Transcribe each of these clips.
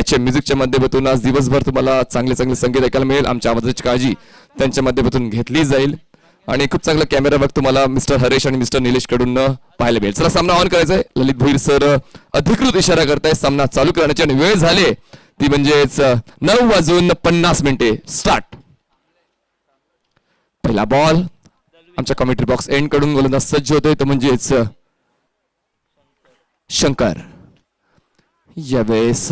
H म्युझिकच्या माध्यमातून आज दिवसभर तुम्हाला चांगले चांगले संगीत ऐकायला मिळेल. आमच्या आवाजाची काळजी त्यांच्या माध्यमातून घेतली जाईल आणि खूप चांगला कॅमेरा वर्क तुम्हाला मिस्टर हरेश आणि मिस्टर निलेश कडून पाहायला मिळेल. चला सामना ऑन करायचा आहे. ललित भोईर सर अधिकृत इशारा करताय सामना चालू करण्याची आणि वेळ झाले ती म्हणजेच 9:50 स्टार्ट. पहिला बॉल आमच्या कमेंट्री बॉक्स एंड कडून गोलंदाज सज्ज होतोय तो म्हणजेच शंकर. यावेळेस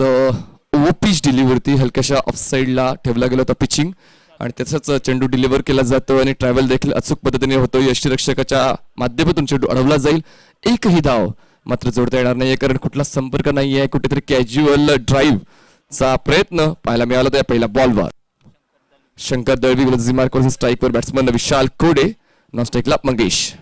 ओपीच डिलिव्हरी हलक्याशा ऑफ साइडला ठेवला गेला होता पिचिंग आणि त्याचाच चेंडू डिलिव्हर केला जातो आणि ट्रॅव्हल देखील अचूक पद्धतीने होतो. यष्टीरक्षकाच्या माध्यमातून चेंडू अडवला जाईल. एकही धाव मात्र जोडता येणार नाहीये कारण कुठला संपर्क नाहीये. कुठेतरी कॅज्युअल ड्राईव्ह चा प्रयत्न पाहायला मिळाला त्या पहिल्या बॉलवर. शंकर दळवी गोलंदाजी मार्कवर स्ट्राईकवर बॅट्समन विशाल कोडे नॉन स्ट्राईकला मंगेश.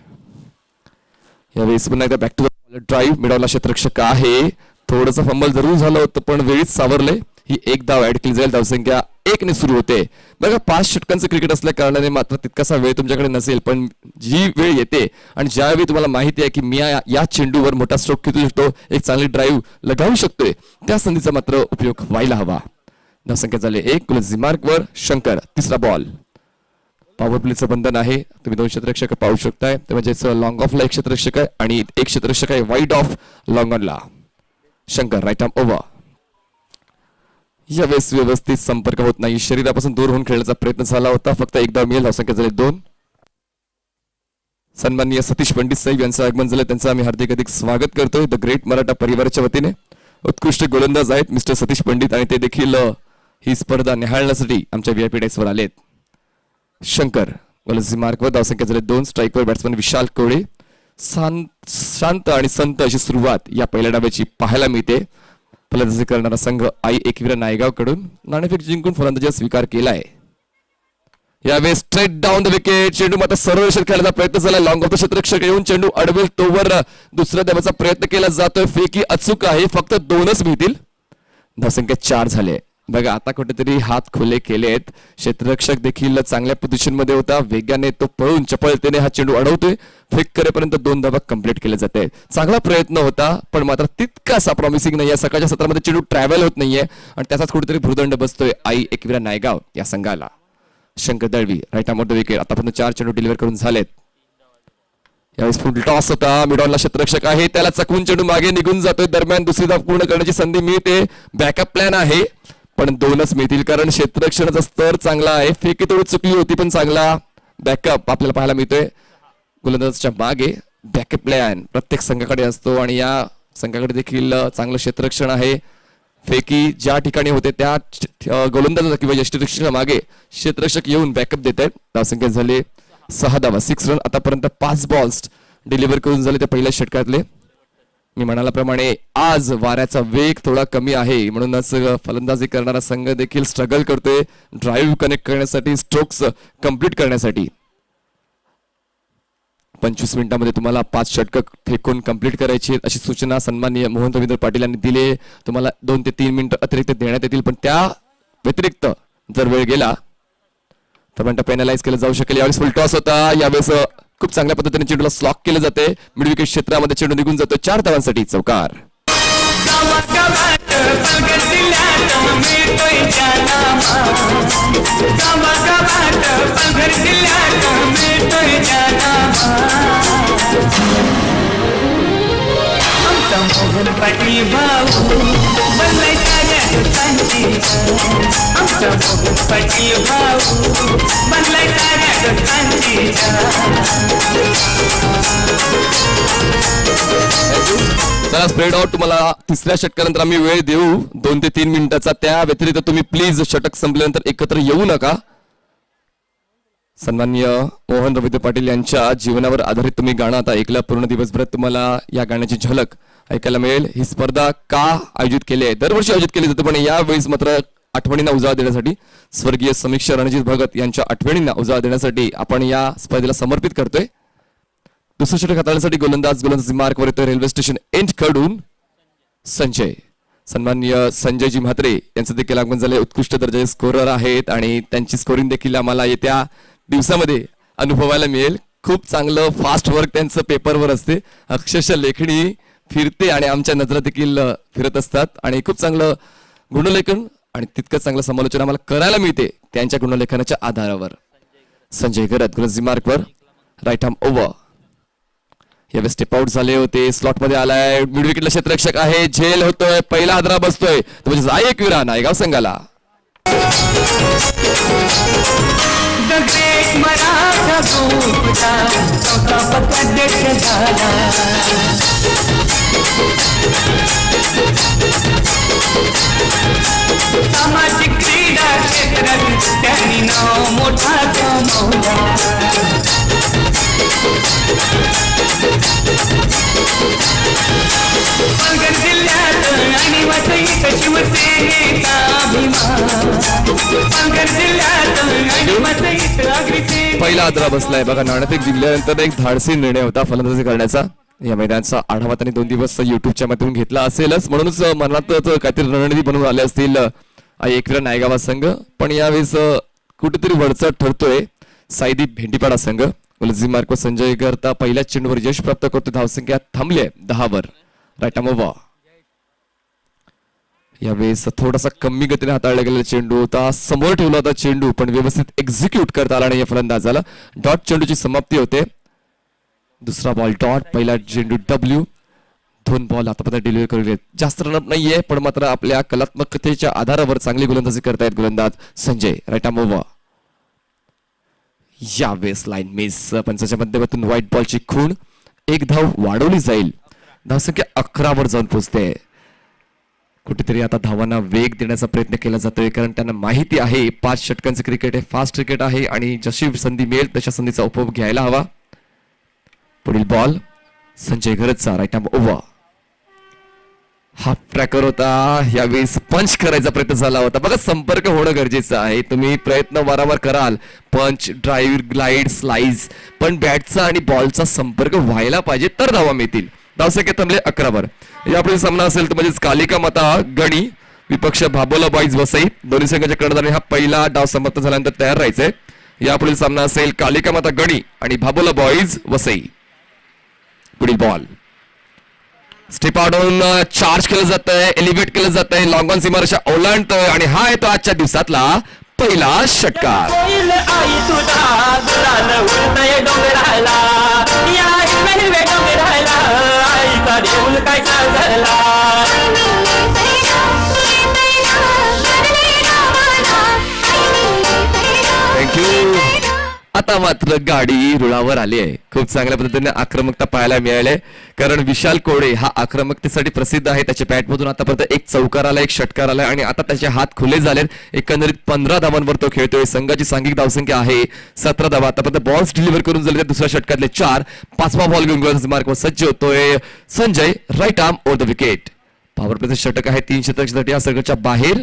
यावेळेस पुन्हा एकदा बॅक टू द ड्राईव्ह मिळवला क्षेत्ररक्षक आहे. थोडंसं फंबल जरूर झालं होतं पण वेळीच सावरले. ही एक धाव ऍड केली जाईल. धावसंख्या 1 ने सुरू होते. बघा 5 षटकांचं क्रिकेट असल्या कारणाने मात्र तितकासा वेळ तुमच्याकडे नसेल पण जी वेळ येते आणि ज्यावेळी तुम्हाला माहिती आहे की मी या चेंडूवर मोठा स्ट्रोक खेळू शकतो एक चांगली ड्राईव्ह लगावू शकतोय त्या संधीचा मात्र उपयोग व्हायला हवा. धावसंख्या झाले 1. गोलंदाजी मार्कवर शंकर. तिसरा बॉल. पॉवर प्लेचं बंधन आहे. तुम्ही 2 क्षेत्ररक्षक पाहू शकताय. म्हणजेच लॉंग ऑफला 1 क्षेत्ररक्षक आहे आणि 1 क्षेत्ररक्षक आहे वाईड ऑफ लॉंग ऑनला. Shankar right arm over. यावेळेस व्यवस्थित संपर्क होत नाही. शरीरापासून दूर होऊन खेळण्याचा प्रयत्न झाला होता. फक्त एकदा मिळेल. धावसंख्या झाली 2. सन्माननीय सतीश पंडित साहेब यांचं आगमन झालं. त्यांचं आम्ही हार्दिक स्वागत करतोय द ग्रेट मराठा परिवाराच्या वतीने. उत्कृष्ट गोलंदाज आहेत मिस्टर सतीश पंडित आणि ते देखील ही स्पर्धा निहाळण्यासाठी आमच्या व्हीआयपी डेस्कवर आलेत. शंकर गोलंदाजी मार्कवर. धावसंख्या झाली 2. स्ट्राईकवर बॅट्समन विशाल कोळे. शांत आणि संत अशी सुरुवात या पहिल्या डावाची पाहायला मिळते. फलंदाजी करणारा संघ आई एकविरा नायगाव कडून नाणेफेक जिंकून फलंदाजीचा स्वीकार केलाय. यावेळेस स्ट्रेट डाऊन द विकेट. चेंडू मात्र सर्व खेळण्याचा प्रयत्न झाला. लॉंग ऑफ द क्षेत्ररक्षक येऊन चेंडू अडवेल तोवर दुसऱ्या धावाचा प्रयत्न केला जातोय. फेकी अचूक आहे. फक्त 2च मिळतील. धावसंख्या 4 झाले. बघा आता कुठेतरी हात खुले केलेत. क्षेत्ररक्षक देखील चांगल्या पोझिशन मध्ये होता. वेगाने तो पळून चपळतेने हा चेंडू अडवतोय. फेक करेपर्यंत 2 धावा कंप्लीट केले जाते. चांगला प्रयत्न होता पण मात्र तितकासा प्रॉमिसिंग नाहीये. सकाळच्या सत्रामध्ये चेंडू ट्रॅव्हल होत नाहीये आणि त्याचाच कुठेतरी भूर्दंड बसतोय आई एकविरा नायगाव या संघाला. Shankar Dalvi right arm the wicket. आतापर्यंत 4 चेंडू डिलिव्हर करून झालेत. यावेळेस फुल टॉस होता. मिडॉनला क्षेत्ररक्षक आहे. त्याला चकवून चेंडू मागे निघून जातोय. दरम्यान दुसरी धाव पूर्ण करण्याची संधी मिळते. बॅकअप प्लॅन आहे पण 2च मिळतील कारण क्षेत्ररक्षणाचा स्तर चांगला आहे. फेकी थोडी चुकली होती पण चांगला बॅकअप आपल्याला पाहायला मिळतोय. गोलंदाजाच्या मागे बॅकअप प्लॅन प्रत्येक संघाकडे असतो आणि या संघाकडे देखील चांगलं क्षेत्ररक्षण आहे. फेकी ज्या ठिकाणी होते त्या गोलंदाजाचा किंवा यष्टीरक्षकाच्या मागे क्षेत्ररक्षक येऊन बॅकअप देत आहेत. धावसंख्या झाले 6 धावा 6 रन. आतापर्यंत 5 बॉल्स डिलिव्हर करून झाले त्या पहिल्या षटकातले. मी म्हणाल्याप्रमाणे आज वाऱ्याचा वेग थोडा कमी आहे म्हणूनच फलंदाजी करणारा संघ देखील स्ट्रगल करतोय ड्राईव्ह कनेक्ट करण्यासाठी स्ट्रोक्स कंप्लीट करण्यासाठी. 25 मिनिटांमध्ये तुम्हाला 5 षटक फेकून कंप्लीट करायची अशी सूचना सन्माननीय मोहन रवींद्र पाटील यांनी दिली. तुम्हाला 2 ते 3 मिनिटं अतिरिक्त देण्यात येतील पण त्या व्यतिरिक्त जर वेळ गेला तर म्हणता पेनलाइज केलं जाऊ शकेल. यावेळेस फुल टॉस होता. यावेळेस खूप चांगल्या पद्धतीने चेंडूला स्लॉक केले जाते. मिड विकेट क्षेत्रामध्ये चेंडू निघून जातो. 4 धावांसाठी चौकार. मोहन पाटील भाऊ बनलाय साऱ्या दोस्तांची. आमचा मोहन पाटील भाऊ बनलाय साऱ्या दोस्तांची. चला स्प्रेड आउट. तुम्हाला तिसऱ्या षटकानंतर आम्ही वेळ देऊ 2 ते 3 मिनिटाचा. त्या व्यतिरिक्त तुम्ही प्लीज षटक संपल्यानंतर एकत्र येऊ नका. सन्माननीय मोहन रवींद्र पाटील यांच्या जीवनावर आधारित तुम्ही गाणं आता ऐकलं. पूर्ण दिवसभरात तुम्हाला या गाण्याची झलक ऐकायला मिळेल. ही स्पर्धा का आयोजित केली आहे? दरवर्षी आयोजित केली जाते पण यावेळेस मात्र आठवणींना उजाळा देण्यासाठी स्वर्गीय समीक्षा रणजित भगत यांच्या आठवणींना उजाळा देण्यासाठी आपण या स्पर्धेला समर्पित करतोय. दुसरं षटक हाताळण्यासाठी गोलंदाजी मार्कवर येतोय रेल्वे स्टेशन एंड कडून संजय. सन्माननीय संजयजी म्हात्रे यांचं देखील आगमन झालंय. उत्कृष्ट दर्जाचे स्कोरर आहेत आणि त्यांची स्कोरिंग देखील आम्हाला येत्या दिवसामध्ये अनुभवायला मिळेल. खूप चांगलं फास्ट वर्क त्यांचं पेपरवर असते. अक्षरशः लेखणी फिरते आणि आमच्या नजरा देखील फिरत असतात आणि खूप चांगलं गुणलेखन आणि तितकंच चांगलं समालोचन आम्हाला करायला मिळते त्यांच्या गुणलेखनाच्या आधारावर. संजय गरत ग्रझी मार्कवर राईट आर्म ओव्हर. यावेळी स्टेप आउट झाले होते. स्लॉट मध्ये आलाय मिड विकेटला क्षेत्ररक्षक आहे. झेल होतोय. पहिला हादरा बसतोय तो म्हणजे एक विरा नायगाव संघाला. द ग्रेट मराठा ग्रुपचा संस्थापक अध्यक्ष झाला. सामाजिक क्रीडा क्षेत्रात त्यांनी नाव मोठा कमवला. पालघर जिल्ह्यात आणि वसईत शिवसेनेचा अभिमान. पालघर जिल्ह्यात आणि वसईत अग्रसेन. पहिला हादरा बसलाय बघा. नाणेफेक जिंकल्यानंतर एक धाडसी निर्णय होता फलंदाजी करण्याचा. या मैदानाचा आढावा त्यांनी 2 दिवस युट्यूबच्या माध्यमातून घेतला असेलच म्हणूनच मनात काहीतरी रणनीती बनवून आले असतील एकविरा नायगावा संघ. पण यावेळेस कुठेतरी वरचढ ठरतोय साईदीप भेंडीपाडा संघ. गुलझी मार्को संजय करता पहिल्या चेंडूवर यश प्राप्त करतो. धावसंख्या थांबली 10 वर. Right arm over. यावेळेस थोडासा कमी गतीने हाताळला गेलेला चेंडू होता. समोर ठेवला होता चेंडू पण व्यवस्थित एक्झिक्यूट करता आला नाही या फलंदाजाला. डॉट चेंडूची समाप्ती होते. दुसरा बॉल डॉट. पहिला चेंडू डब्ल्यू. 2 बॉल आतापर्यंत डिलिव्हरी करू जास्त रनअप नाहीये पण मात्र आपल्या कलात्मकतेच्या आधारावर चांगली गोलंदाजी करतायत गोलंदाज संजय. Right arm over. यावेळेस लाईन मिस. पंचाच्या माध्यमातून व्हाईट बॉलची खूण. 1 धाव वाढवली जाईल. धावसंख्या 11 वर जाऊन पोहोचते. कुठेतरी आता धावांना वेग देण्याचा प्रयत्न केला जातोय कारण त्यांना माहिती आहे 5 षटकांचे क्रिकेट आहे. फास्ट क्रिकेट आहे आणि जशी संधी मिळेल तशा संधीचा उपभोग घ्यायला हवा. पुढील बॉल संजय गरजचा. Right arm over. Half tracker होता. यावेळेस पंच करायचा प्रयत्न झाला होता. बघा संपर्क होणं गरजेचं आहे. तुम्ही प्रयत्न वारंवार कराल पंच ड्राईव्ह ग्लाइड स्लाइस पण बॅटचा आणि बॉलचा संपर्क व्हायला पाहिजे तर धावा मिळतील. धावसंख्या थांबले 11 वर. यापुढे सामना असेल तर म्हणजेच कालिका माता गणी विपक्ष भाबोला बॉईज वसई. दोन्ही संघाच्या कर्णधारांनी हा पहिला डाव समाप्त झाल्यानंतर तयार राहायचंय. यापुढील सामना असेल कालिका माता गणी आणि भाबोला बॉईज वसई. पुढील बॉल स्टेप आउटहून चार्ज केलं जात आहे. एलिव्हेट केलं जात आहे. लॉंग ऑन सीमारेषा ओलांडतोय आणि हा आहे तो आजच्या दिवसातला पहिला षटकार. थँक्यू. आता मात्र गाडी रुळावर आली आहे. खूप चांगल्या पद्धतीने आक्रमकता पाहायला मिळाली कारण विशाल कोडे हा आक्रमकतेसाठी प्रसिद्ध आहे. त्याच्या बॅटमधून आतापर्यंत 1 चौकार आला 1 षटकार आलाय आणि आता त्याचे हात खुले झालेत. एकंदरीत 15 धावांवर तो खेळतोय. संघाची सांघिक धावसंख्या आहे 17 धावा. आतापर्यंत बॉल्स डिलिव्हर करून झाले दुसऱ्या षटकातले 4. 5वा बॉल घेऊन गोलंदाजी मार्कवर सज्ज होतोय Sanjay. Right arm over the wicket. Power प्लेचं षटक आहे 3 षटकांसाठी या सर्कलच्या बाहेर.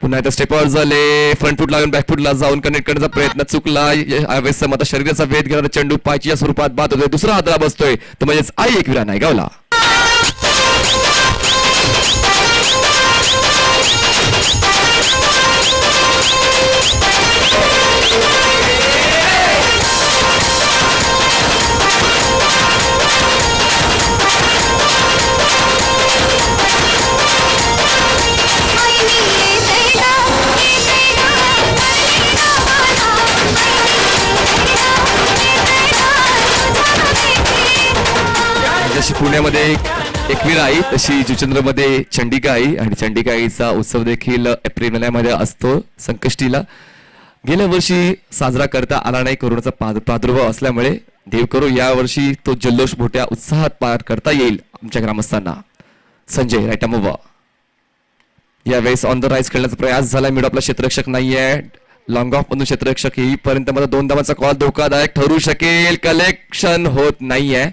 पुन्हा एकदा स्टेप आउट झाले. फ्रंट फूट लागून बॅक फूटला जाऊन कनेक्ट करण्याचा प्रयत्न चुकला. यावेळेस आता शरीराचा वेध घेणारा चेंडू पायच्या स्वरूपात बाद होतोय. दुसरा हादरा बसतोय तो म्हणजेच एकविरा नायगावला. जशी पुण्यामध्ये एकविरा आई तशी जुचंद्रमध्ये चंडिका आई आणि चंडिका आईचा उत्सव देखील एप्रिल महिन्यामध्ये असतो संकष्टीला. गेल्या वर्षी साजरा करता आला नाही कोरोनाचा प्रादुर्भाव असल्यामुळे देव करो या वर्षी तो जल्लोष मोठ्या उत्साहात पार करता येईल आमच्या ग्रामस्थांना. Sanjay right arm over. यावेळेस ऑन द राईज खेळण्याचा प्रयास झाला. मिड ऑफला क्षेत्ररक्षक नाहीये. लॉंग ऑफ मधून क्षेत्ररक्षक येईपर्यंत मला 2 धावांचा कॉल धोकादायक ठरू शकेल. कलेक्शन होत नाहीये.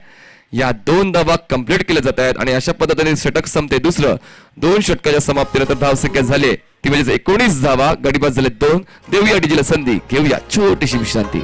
या 2 धावा कंप्लीट केल्या जात आहेत आणि अशा पद्धतीने षटक संपते. दुसरं 2 षटकाच्या समाप्तीनंतर धावसंख्या झाली ती म्हणजे 19 धावा. गडीबाज झाले 2. देऊया डीजीला संधी. घेऊया छोटीशी विश्रांती.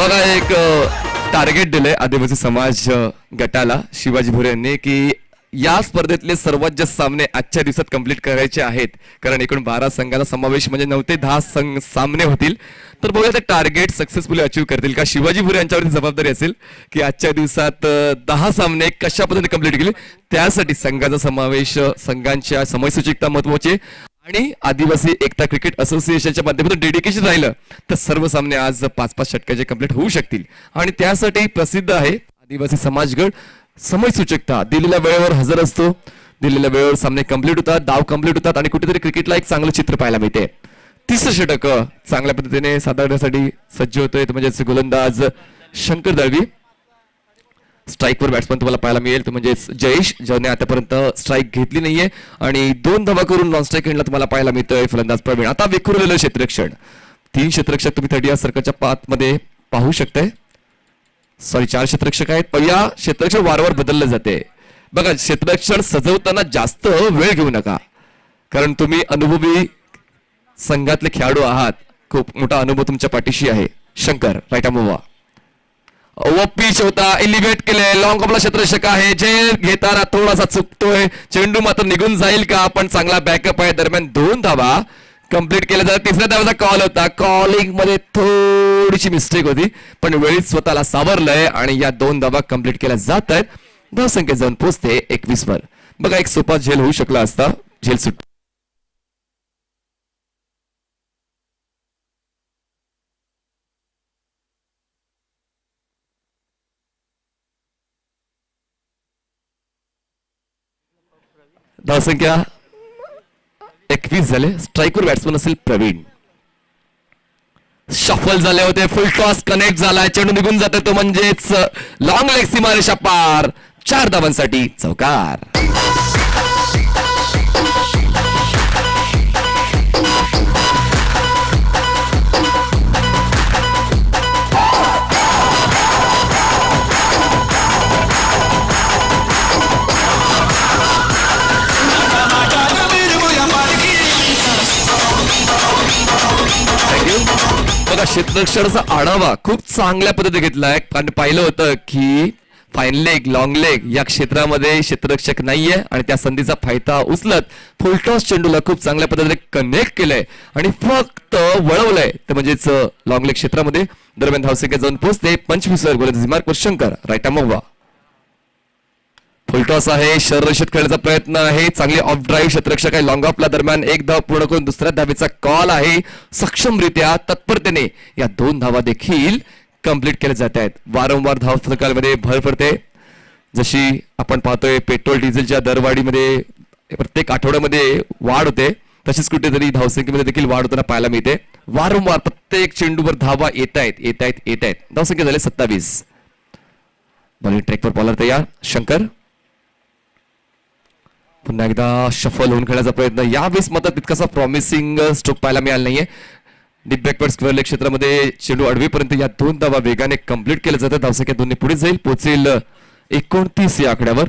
बघा एक टार्गेट दिलंय आदिवासी समाज गटाला शिवाजी भोरे यांनी की या स्पर्धेतले सर्वात जास्त सामने आजच्या दिवसात कंप्लीट करायचे आहेत, कारण एकूण 12 संघाचा समावेश म्हणजे 9 ते 10 सामने होतील. तर बघूया ते टार्गेट सक्सेसफुली अचीव्ह करतील का. शिवाजी भोरे यांच्यावरती जबाबदारी असेल की आजच्या दिवसात 10 सामने कशा पद्धतीने कंप्लीट केले. त्यासाठी संघाचा समावेश, संघांच्या समयसूचिकता महत्वाची आणि आदिवासी एकता क्रिकेट असोसिएशनच्या माध्यमातून डेडिकेशन राहिलं तर सर्व सामने आज 5-5 षटकाचे कंप्लीट होऊ शकतील. आणि त्यासाठी प्रसिद्ध आहे आदिवासी समाज गट. समयसूचकता, दिलेल्या वेळेवर हजर असतो, दिलेल्या वेळेवर सामने कंप्लीट होतात, डाव कंप्लीट होतात आणि कुठेतरी क्रिकेटला एक चांगलं चित्र पाहायला मिळते. तिसरं षटक चांगल्या पद्धतीने साधारण्यासाठी सज्ज होतोय, म्हणजेच गोलंदाज शंकर दळवी. स्ट्राईकवर बॅट्समन तुम्हाला पाहायला मिळेल, तो म्हणजे जयेश, ज्याने आतापर्यंत स्ट्राईक घेतली नाहीये आणि 2 धावा करून नॉन स्ट्राईक हँडला तुम्हाला पाहायला मिळतोय फलंदाज प्रवीण. आता विखुरलेलं क्षेत्ररक्षण, 3 क्षेत्ररक्षक तुम्ही 30 सर्कलच्या पाथमध्ये पाहू शकताय. 4 क्षेत्ररक्षक आहेत. पहिल्या क्षेत्ररक्षण वारंवार बदललं जाते. बघा, क्षेत्ररक्षण सजवताना जास्त वेळ घेऊ नका, कारण तुम्ही अनुभवी संघातले खेळाडू आहात, खूप मोठा अनुभव तुमच्या पाठीशी आहे. शंकर राईट आर्म पिच होता, एलिव्हेट केले, लॉंग ऑफला क्षेत्ररक्षक आहे, जे घेताना थोडासा चुकतोय, चेंडू मात्र निघून जाईल का, पण चांगला बॅकअप आहे. दरम्यान 2 धावा कंप्लीट केल्या जातात. तिसऱ्या धावाचा कॉल होता, कॉलिंग मध्ये थोडीशी मिस्टेक होती, पण वेळीच स्वतःला सावरलंय आणि या 2 धावा कंप्लीट केल्या जात आहेत. धावसंख्या जाऊन पोहोचते 21 वर. बघा, एक सोपा झेल होऊ शकला असता, झेल सुट. धावसंख्या 21 झाले. स्ट्राईकवर बॅट्समन असेल प्रवीण. शफल झाले होते, फुल टॉस कनेक्ट झालाय, चेंडू निघून जाते, तो म्हणजेच लॉंग लेग सीमारेषा पार. 4 धावांसाठी चौकार. बघा, क्षेत्ररक्षणाचा आढावा खूप चांगल्या पद्धतीने घेतलाय, कारण पाहिलं होतं की फाईन लेग, लॉंग लेग या क्षेत्रामध्ये क्षेत्ररक्षक नाहीये आणि त्या संधीचा फायदा उचलत फुलटॉस चेंडूला खूप चांगल्या पद्धतीने कनेक्ट केलंय आणि फक्त वळवलंय, तर म्हणजेच लॉंग लेग क्षेत्रामध्ये. दरम्यान धावसंख्या जाऊन पोहोचते 25 वर. गोलंदाजी मार्कवर शंकर राईट आर्म फुलटॉस आहे, शररक्षित खेळण्याचा प्रयत्न आहे, चांगले ऑफ ड्राईव्ह क्षेत्ररक्षक आहे. लॉंग ऑफला दरम्यान 1 धाव पूर्ण करून दुसऱ्या धावेचा कॉल आहे. सक्षमरित्या तत्परतेने या 2 धावा देखील कंप्लीट केल्या जात आहेत. वारंवार धाव फलकामध्ये भर पडते, जशी आपण पाहतोय पेट्रोल डिझेलच्या दरवाढीमध्ये प्रत्येक आठवड्यामध्ये वाढ होते, तशीच कुठेतरी धावसंख्येमध्ये देखील वाढ होताना पाहायला मिळते. वारंवार प्रत्येक चेंडूवर धावा येत आहेत. धावसंख्या झाले 27. बॉलिंग ट्रॅकवर बॉलर तयार. शंकर पुन्हा एकदा शफल होऊन खेळण्याचा प्रयत्न. यावेळेस मात्र तितकासा प्रॉमिसिंग स्ट्रोक पाहायला मिळाला नाहीये. डीप बॅकवर्ड स्क्वेअर लेग क्षेत्रामध्ये चेंडू अडवेपर्यंत या 2 धावा वेगाने कंप्लीट केल्या जातात. धावसंख्या 2 पुढे जाईल, पोहोचेल 29 या आकड्यावर.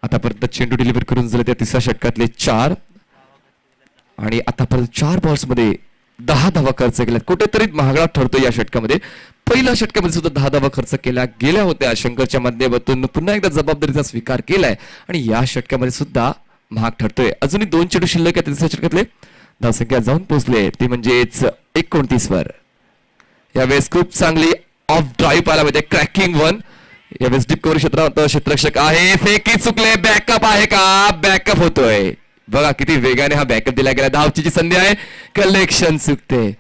आतापर्यंत चेंडू डिलिव्हर करून झाले त्या 3ऱ्या षटकातले 4 आणि आतापर्यंत 4 बॉल्स मध्ये 10 धावा खर्च केल्यात. कुठेतरी महागडा ठरतो या षटकामध्ये. पहिल्या षटकामध्ये सुद्धा 10 धावा खर्च केल्या गेल्या होत्या. शंकरच्या माध्यमातून पुन्हा एकदा जबाबदारीचा स्वीकार केलाय आणि या षटकामध्ये सुद्धा महाग ठरतोय. अजूनही 2 चेंडू शिल्लक आहेत 3ऱ्या षटकातले. धावसंख्या जाऊन पोहोचले ते म्हणजेच 29 वर. यावेळेस खूप चांगली ऑफ ड्राईव्ह पाहायला मिळते, क्रॅकिंग 1. यावेळेस डीप कव्हर क्षेत्रात क्षेत्ररक्षक आहे, फेकी चुकले, बॅकअप आहे का, बॅकअप होतोय. बघा किती वेगाने हा बॅकअप दिला गेला. धावची संधी आहे, कलेक्शन चुकते.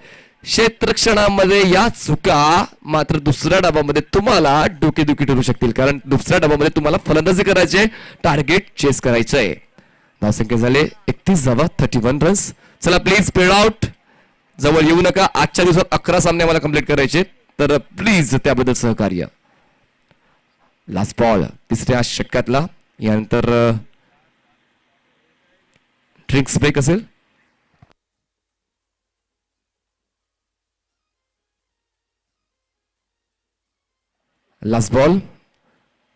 क्षेत्ररक्षणामध्ये या चुका मात्र दुसऱ्या डावामध्ये तुम्हाला डोकेदुखी ठरू शकतील, कारण दुसऱ्या डावामध्ये तुम्हाला फलंदाजी करायचे, टार्गेट चेस करायचंय. धावसंख्या झाले 31 धावा, 31 रन्स. चला प्लीज स्प्रेड आउट, जवळ येऊ नका. आजच्या दिवसात 11 सामने मला कंप्लीट करायचे, तर प्लीज त्याबद्दल सहकार्य. लास्ट बॉल 3ऱ्या षटकातला. यानंतर ड्रिंक्स ब्रेक असेल. लास्ट बॉल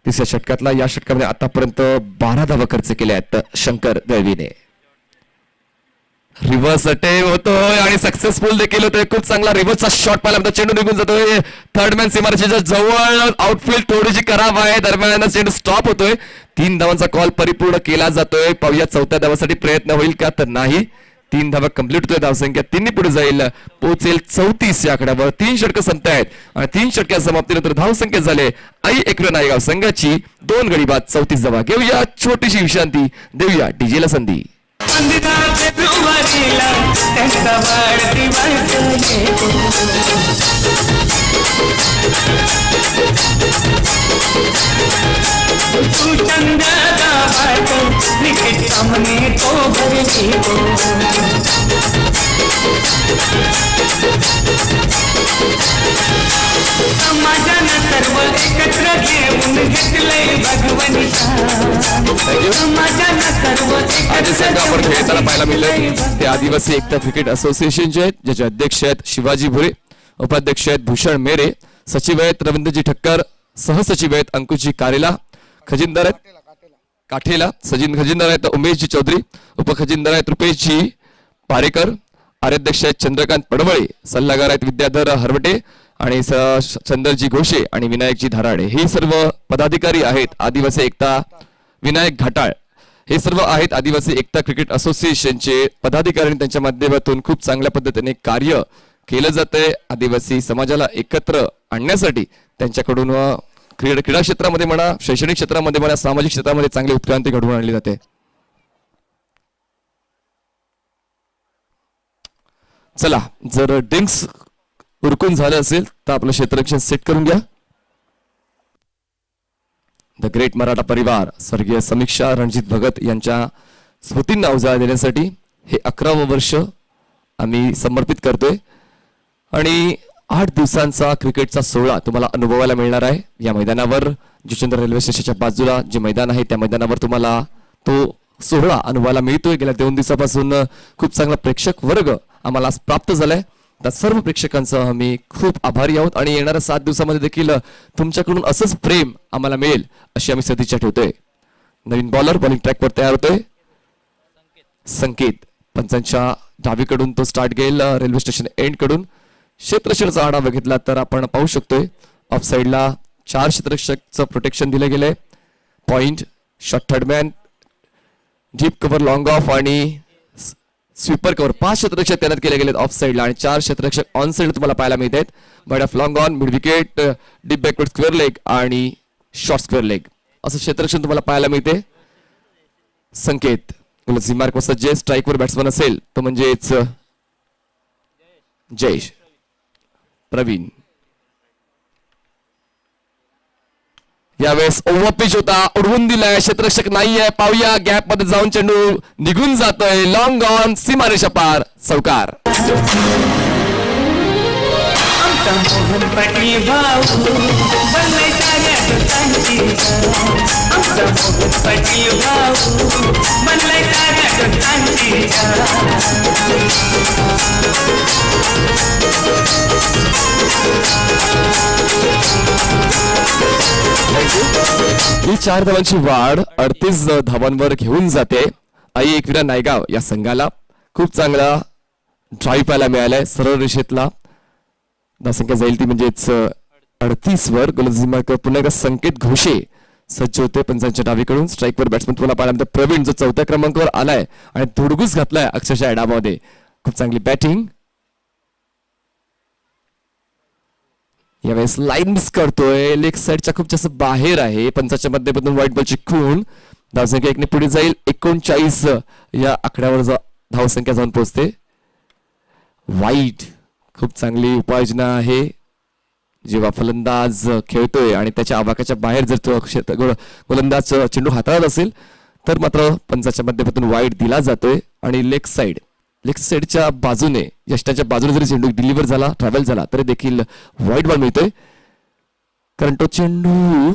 3ऱ्या षटकातला. या षटकामध्ये आतापर्यंत 12 धावा खर्च केल्या आहेत शंकर दळवीने. रिव्हर्स अटेम्प्ट होतोय आणि सक्सेसफुल देखील होतोय. खूप चांगला रिव्हर्सचा शॉट पाहिला, चेंडू निघून जातोय थर्ड मॅन सीमारेषेच्या जवळ. आउटफील्ड थोडीशी खराब आहे, दरम्यान चेंडू स्टॉप होतोय. 3 धावांचा कॉल परिपूर्ण केला जातोय. पाहूया चौथ्या धावासाठी प्रयत्न होईल का, तर नाही. 3 धावा कंप्लीट होतोय. धावसंख्या 3 पुढे जाईल, पोहोचेल 34 या आकड्यावर. 3 षटकं संपत आहेत आणि 3 षटक्या समाप्तीनंतर धावसंख्या झाले आई एकविरा नायगाव संघाची 2 गडी बाद 34 धावा. घेऊया छोटीशी विश्रांती, देऊया डीजेला संधी. वंदनाचे सुवारीला त्यांचा वाढदिवस येतो. तू चंद गावात क्रिकेट सामने तो भरतो. समाजानं सर्व एकत्र घेऊन घेतलंय भगवंता. समाजानं सर्व आज संघ आपण खेळताना पाहायला मिळाले ते आदिवासी एकता क्रिकेट असोसिएशनचे आहेत, ज्याचे अध्यक्ष आहेत शिवाजी भुरे, उपाध्यक्ष आहेत भूषण मेरे, सचिव आहेत रवींद्रजी ठक्कर, सहसचिव आहेत अंकुशजी कारेला, खजिनदार आहेत काठेला, खजिनदार आहेत उमेशजी चौधरी, उपखजिनदार आहेत रुपेशजी पारेकर, कार्याध्यक्ष आहेत चंद्रकांत पडवळे, सल्लागार आहेत विद्याधर हरवटे आणि चंद्रजी घोषे आणि विनायकजी धाराडे. हे सर्व पदाधिकारी आहेत आदिवासी एकता. विनायक घाटाळ हे सर्व आहेत आदिवासी एकता क्रिकेट असोसिएशनचे पदाधिकारी. त्यांच्या माध्यमातून खूप चांगल्या पद्धतीने कार्य केलं जातंय. आदिवासी समाजाला एकत्र आणण्यासाठी त्यांच्याकडून क्रीडा क्षेत्रामध्ये म्हणा, शैक्षणिक क्षेत्रामध्ये म्हणा, सामाजिक क्षेत्रामध्ये चांगली उत्क्रांती घडवून आणली जाते. चला, जर ड्रिंक्स उरकून झालं असेल तर आपलं क्षेत्ररक्षण सेट करून घ्या. द ग्रेट मराठा परिवार स्वर्गीय समीक्षा रणजित भगत यांच्या स्मृतींना उजाळा देण्यासाठी हे 11वं वर्ष आम्ही समर्पित करतोय आणि 8 दिवसांचा क्रिकेटचा सोहळा तुम्हाला अनुभवायला मिळणार आहे या मैदानावर. जुचंद्र रेल्वे स्टेशनच्या बाजूला जे मैदान आहे त्या मैदानावर तुम्हाला तो सोहळा अनुभवायला मिळतोय. गेल्या 2 दिवसापासून खूप चांगला प्रेक्षक वर्ग आम्हाला प्राप्त झालाय. त्या सर्व प्रेक्षकांचा आम्ही खूप आभारी आहोत आणि येणाऱ्या 7 दिवसामध्ये देखील तुमच्याकडून असंच प्रेम आम्हाला मिळेल अशी आम्ही सदिच्छा ठेवतोय. नवीन बॉलर बॉलिंग ट्रॅकवर तयार होतोय. संकेत पंचांच्या डावीकडून तो स्टार्ट घेईल रेल्वे स्टेशन एंड कडून. क्षेत्ररक्षणाचा आढावा घेतला तर आपण पाहू शकतोय ऑफ साइडला 4 क्षेत्ररक्षकचं प्रोटेक्शन दिलं गेलंय. Point, shot third man, deep cover, long of आणि स्वीपर कव्हर 5 क्षेत्ररक्षक तैनात केले गेलेत ऑफ साइडला आणि 4 क्षेत्ररक्षक ऑन साइड तुम्हाला पाहायला मिळत आहेत. Bite off long on, mid wicket, deep backward square leg आणि शॉर्ट स्क्वेअर लेग असं क्षेत्ररक्षण तुम्हाला पाहायला मिळते. संकेत मार्क सज्ज, स्ट्राईकवर बॅट्समन असेल तो म्हणजेच जयेश. प्रवीण यावेळेस ओव्हर पिच होता, उडवून दिलाय, क्षेत्ररक्षक नाहीये. पाहूया गॅप मध्ये जाऊन चेंडू निघून जातोय. लॉंग ऑन, सीमारेषा पार, चौकार. आमचा मोहन पाटील भाऊ बनलाय साऱ्या दोस्तांची. आमचा मोहन पाटील भाऊ बनलाय साऱ्या दोस्तांची. ही 4 धावांची वाढ 38 धावांवर घेऊन जाते आई एकविरा नायगाव या संघाला. खूप चांगला ड्राईव्ह पाहायला मिळालाय. सरळ रेषेतला धावसंख्या जाईल ती म्हणजेच 38 वर. गोलंदाजी पुन्हा एकदा संकेत घोषे सज्ज होते पंचांच्या डावीकडून. स्ट्राईकवर बॅट्समन तुम्हाला पाहायला मिळतं प्रवीण जो 4थ्या क्रमांकावर आलाय आणि धुडगूस घातलाय अक्षरशः डावामध्ये. खूप चांगली बॅटिंग. यावेळेस लाईन मिस करतोय, लेग साईडच्या खूप जास्त बाहेर आहे. पंचाच्या मध्येमधून व्हाईट बॉलची खूण. धावसंख्या 1 ने पुढे जाईल. 39 या आकड्यावर धावसंख्या जाऊन पोहोचते. वाईट खूप चांगली उपाययोजना आहे. जेव्हा फलंदाज खेळतोय आणि त्याच्या आवाक्याच्या बाहेर जर तो गोलंदाज चेंडू हाताळत असेल तर मात्र पंचाच्या मध्येमधून वाईट दिला जातोय आणि लेग साईडच्या बाजूने यष्टाच्या बाजूने जरी चेंडू डिलिव्हर झाला, ट्रॅव्हल झाला तरी देखील व्हाईट बॉल मिळतोय. कारण तो चेंडू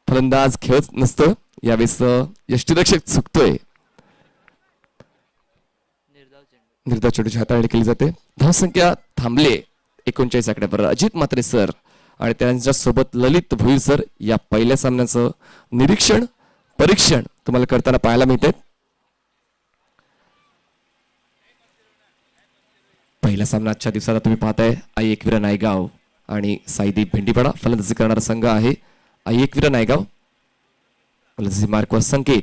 फलंदाज खेळत नसतं. यावेळेस यष्टीरक्षक चुकतोय. निर्धाव चेंडूची हाताळणी केली जाते. धावसंख्या थांबले 39 आकड्यावर. अजित म्हात्रे सर आणि त्यांच्या सोबत ललित भोईर सर या पहिल्या सामन्याचं निरीक्षण परीक्षण तुम्हाला करताना पाहायला मिळते. पहिला सामना आजच्या दिवसाला तुम्ही पाहताय आई एकविरा नायगाव आणि साईदीप भेंडीपाडा. फलंदाजी करणारा संघ आहे आई एकविरा नायगाव. फलंदाजी मार्कवर संकेत.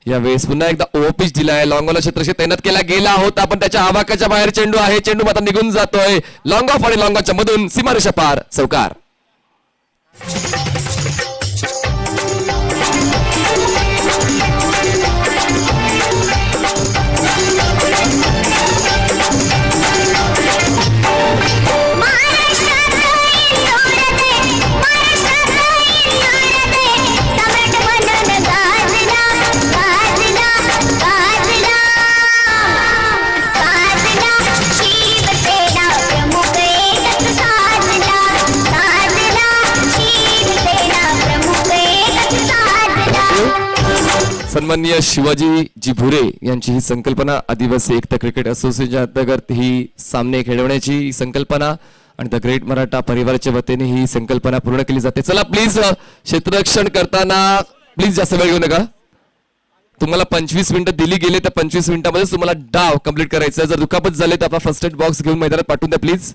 यावेळेस पुन्हा एकदा ओव्हरपिच दिलाय. लॉंग क्षेत्रक्षेत्र तैनात केला गेला होता पण त्याच्या आवाक्याच्या बाहेर चेंडू आहे. चेंडू आता निघून जातोय लॉंग ऑफ आणि लॉंग ऑफच्या मधून सीमारेषा पार चौकार. सन्माननीय शिवाजी जी भुरे यांची ही संकल्पना आदिवासी एकता क्रिकेट असोसिएशनच्या अंतर्गत ही सामने खेळवण्याची संकल्पना आणि द ग्रेट मराठा परिवाराच्या वतीने ही संकल्पना पूर्ण केली जाते. चला प्लीज क्षेत्ररक्षण करताना प्लीज जास्त वेळ घेऊ नका. तुम्हाला 25 मिनिटं दिली गेली तर 25 मिनिटांमध्ये तुम्हाला डाव कंप्लीट करायचा. जर दुखापत झाले तर आपला फर्स्ट एड बॉक्स घेऊन मैदानात पाठवून द्या प्लीज.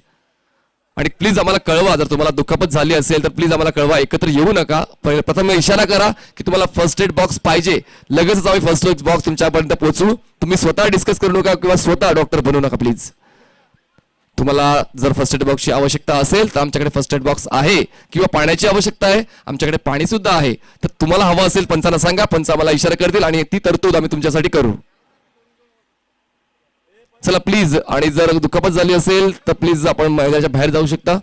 आणि प्लीज आम्हाला कळवा जर तुम्हाला दुखापत झाली असेल तर प्लीज आम्हाला कळवा. एकत्र येऊ नका. प्रथम इशारा करा की तुम्हाला फर्स्ट एड बॉक्स पाहिजे. लगेचच आम्ही फर्स्ट एड बॉक्स तुमच्यापर्यंत पोहोचू. तुम्ही स्वतः डिस्कस करू नका किंवा स्वतः डॉक्टर बनवू नका प्लीज. तुम्हाला जर फर्स्ट एड बॉक्सची आवश्यकता असेल तर आमच्याकडे फर्स्ट एड बॉक्स आहे किंवा पाण्याची आवश्यकता आहे आमच्याकडे पाणी सुद्धा आहे. तर तुम्हाला हवं असेल पंचांना सांगा. पंच आम्हाला इशारा करतील आणि ती तरतूद आम्ही तुमच्यासाठी करू. चला प्लीज. आणि जर दुखापत झाली असेल तर प्लीज आपण मैदानाच्या बाहेर जाऊ शकता.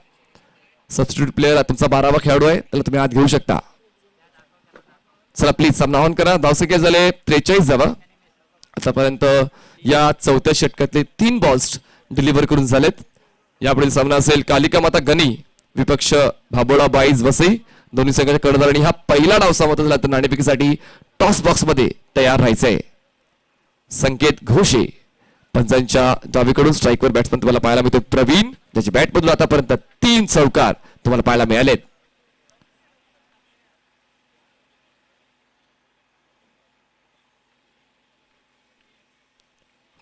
सबस्टिट्यूट प्लेअर तुमचा 12वा खेळाडू आहे त्याला तुम्ही आत घेऊ शकता. चला प्लीज सामना ऑन करा. धावसंख्या झाले 43 धावा. आतापर्यंत या चौथ्या षटकातले 3 बॉल्स डिलिव्हर करून झालेत. यापुढील सामना असेल कालिका माता गणी विपक्ष भाबोळा बाईज वसई. दोन्ही संघाच्या कर्णधारांनी हा पहिला डाव समाप्त झाला तर नाणेफेकीसाठी टॉस बॉक्स मध्ये तयार राहायचंय. संकेत घोषे पंचांच्या डावीकडून स्ट्राईकवर बॅट्समन तुम्हाला पाहायला मिळतो प्रवीण ज्याची बॅट मधून आतापर्यंत 3 चौकार तुम्हाला पाहायला मिळालेत.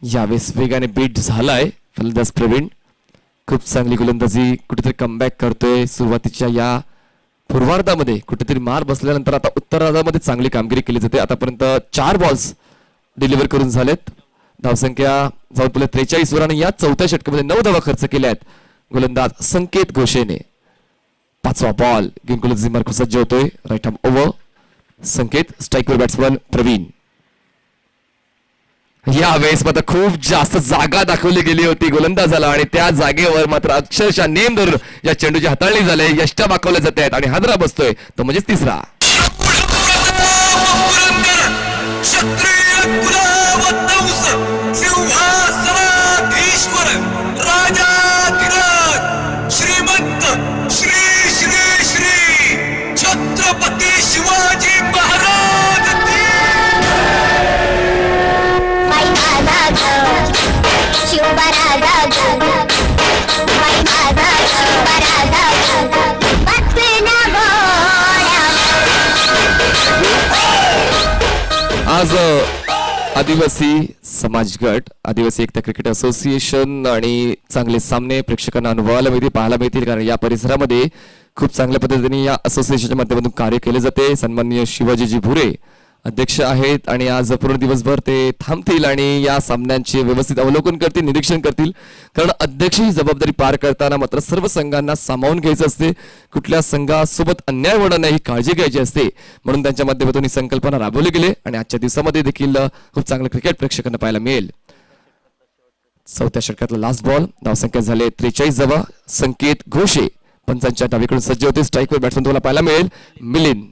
यावेळेस वेगाने बीट झालाय फलंदाज प्रवीण. खूप चांगली गोलंदाजी कुठेतरी कमबॅक करतोय. सुरुवातीच्या या पूर्वार्धामध्ये कुठेतरी मार बसल्यानंतर आता उत्तरार्धामध्ये चांगली कामगिरी केली जाते. आतापर्यंत 4 बॉल्स डिलिव्हर करून झालेत. धावसंख्या जाऊन पुढे 43 वर आणि या चौथ्या षटकामध्ये 9 धावा खर्च केल्या आहेत गोलंदाज संकेत घोषेने. 5वा बॉल घेऊन गोलंदाजी मार्क सज्ज होतोय. Right arm over. संकेत स्ट्राईकवर बॅट्समन प्रवीण. यावेळेस मात्र खूप जास्त जागा दाखवली गेली होती गोलंदाजाला आणि त्या जागेवर मात्र अक्षरशः नेम धरून या चेंडूची हाताळणी झाली. यष्टा दाखवल्या जात आहेत आणि हादरा बसतोय तो म्हणजेच तिसरा. श्रीमंत श्री श्री श्री छत्रपती शिवाजी महाराज. आज आदिवासी समाज गट आदिवासी एकता क्रिकेट असोसिएशन आणि चांगले सामने प्रेक्षकांना अनुभवायला मिळतील पाहायला मिळतील कारण या परिसरामध्ये खूप चांगल्या पद्धतीने या असोसिएशनच्या माध्यमातून कार्य केले जाते. सन्माननीय शिवाजीजी भुरे अध्यक्ष आहेत आणि आज पूर्ण दिवसभर ते थांबतील आणि या सामन्यांचे व्यवस्थित अवलोकन करतील निरीक्षण करतील कारण अध्यक्ष ही जबाबदारी पार करताना मात्र सर्व संघांना सामावून घ्यायचं असते. कुठल्या संघासोबत अन्याय होणार नाही ही काळजी घ्यायची असते म्हणून त्यांच्या माध्यमातून ही संकल्पना राबवली गेली आणि आजच्या दिवसामध्ये देखील खूप चांगलं क्रिकेट प्रेक्षकांना पाहायला मिळेल. चौथ्या षटकातला लास्ट बॉल. धावसंख्या झाले 43 धावा. संकेत घोषे पंचांच्या डावीकडून सज्ज होते. स्ट्राईकवर बॅट्समन तुम्हाला पाहायला मिळेल मिलिंद.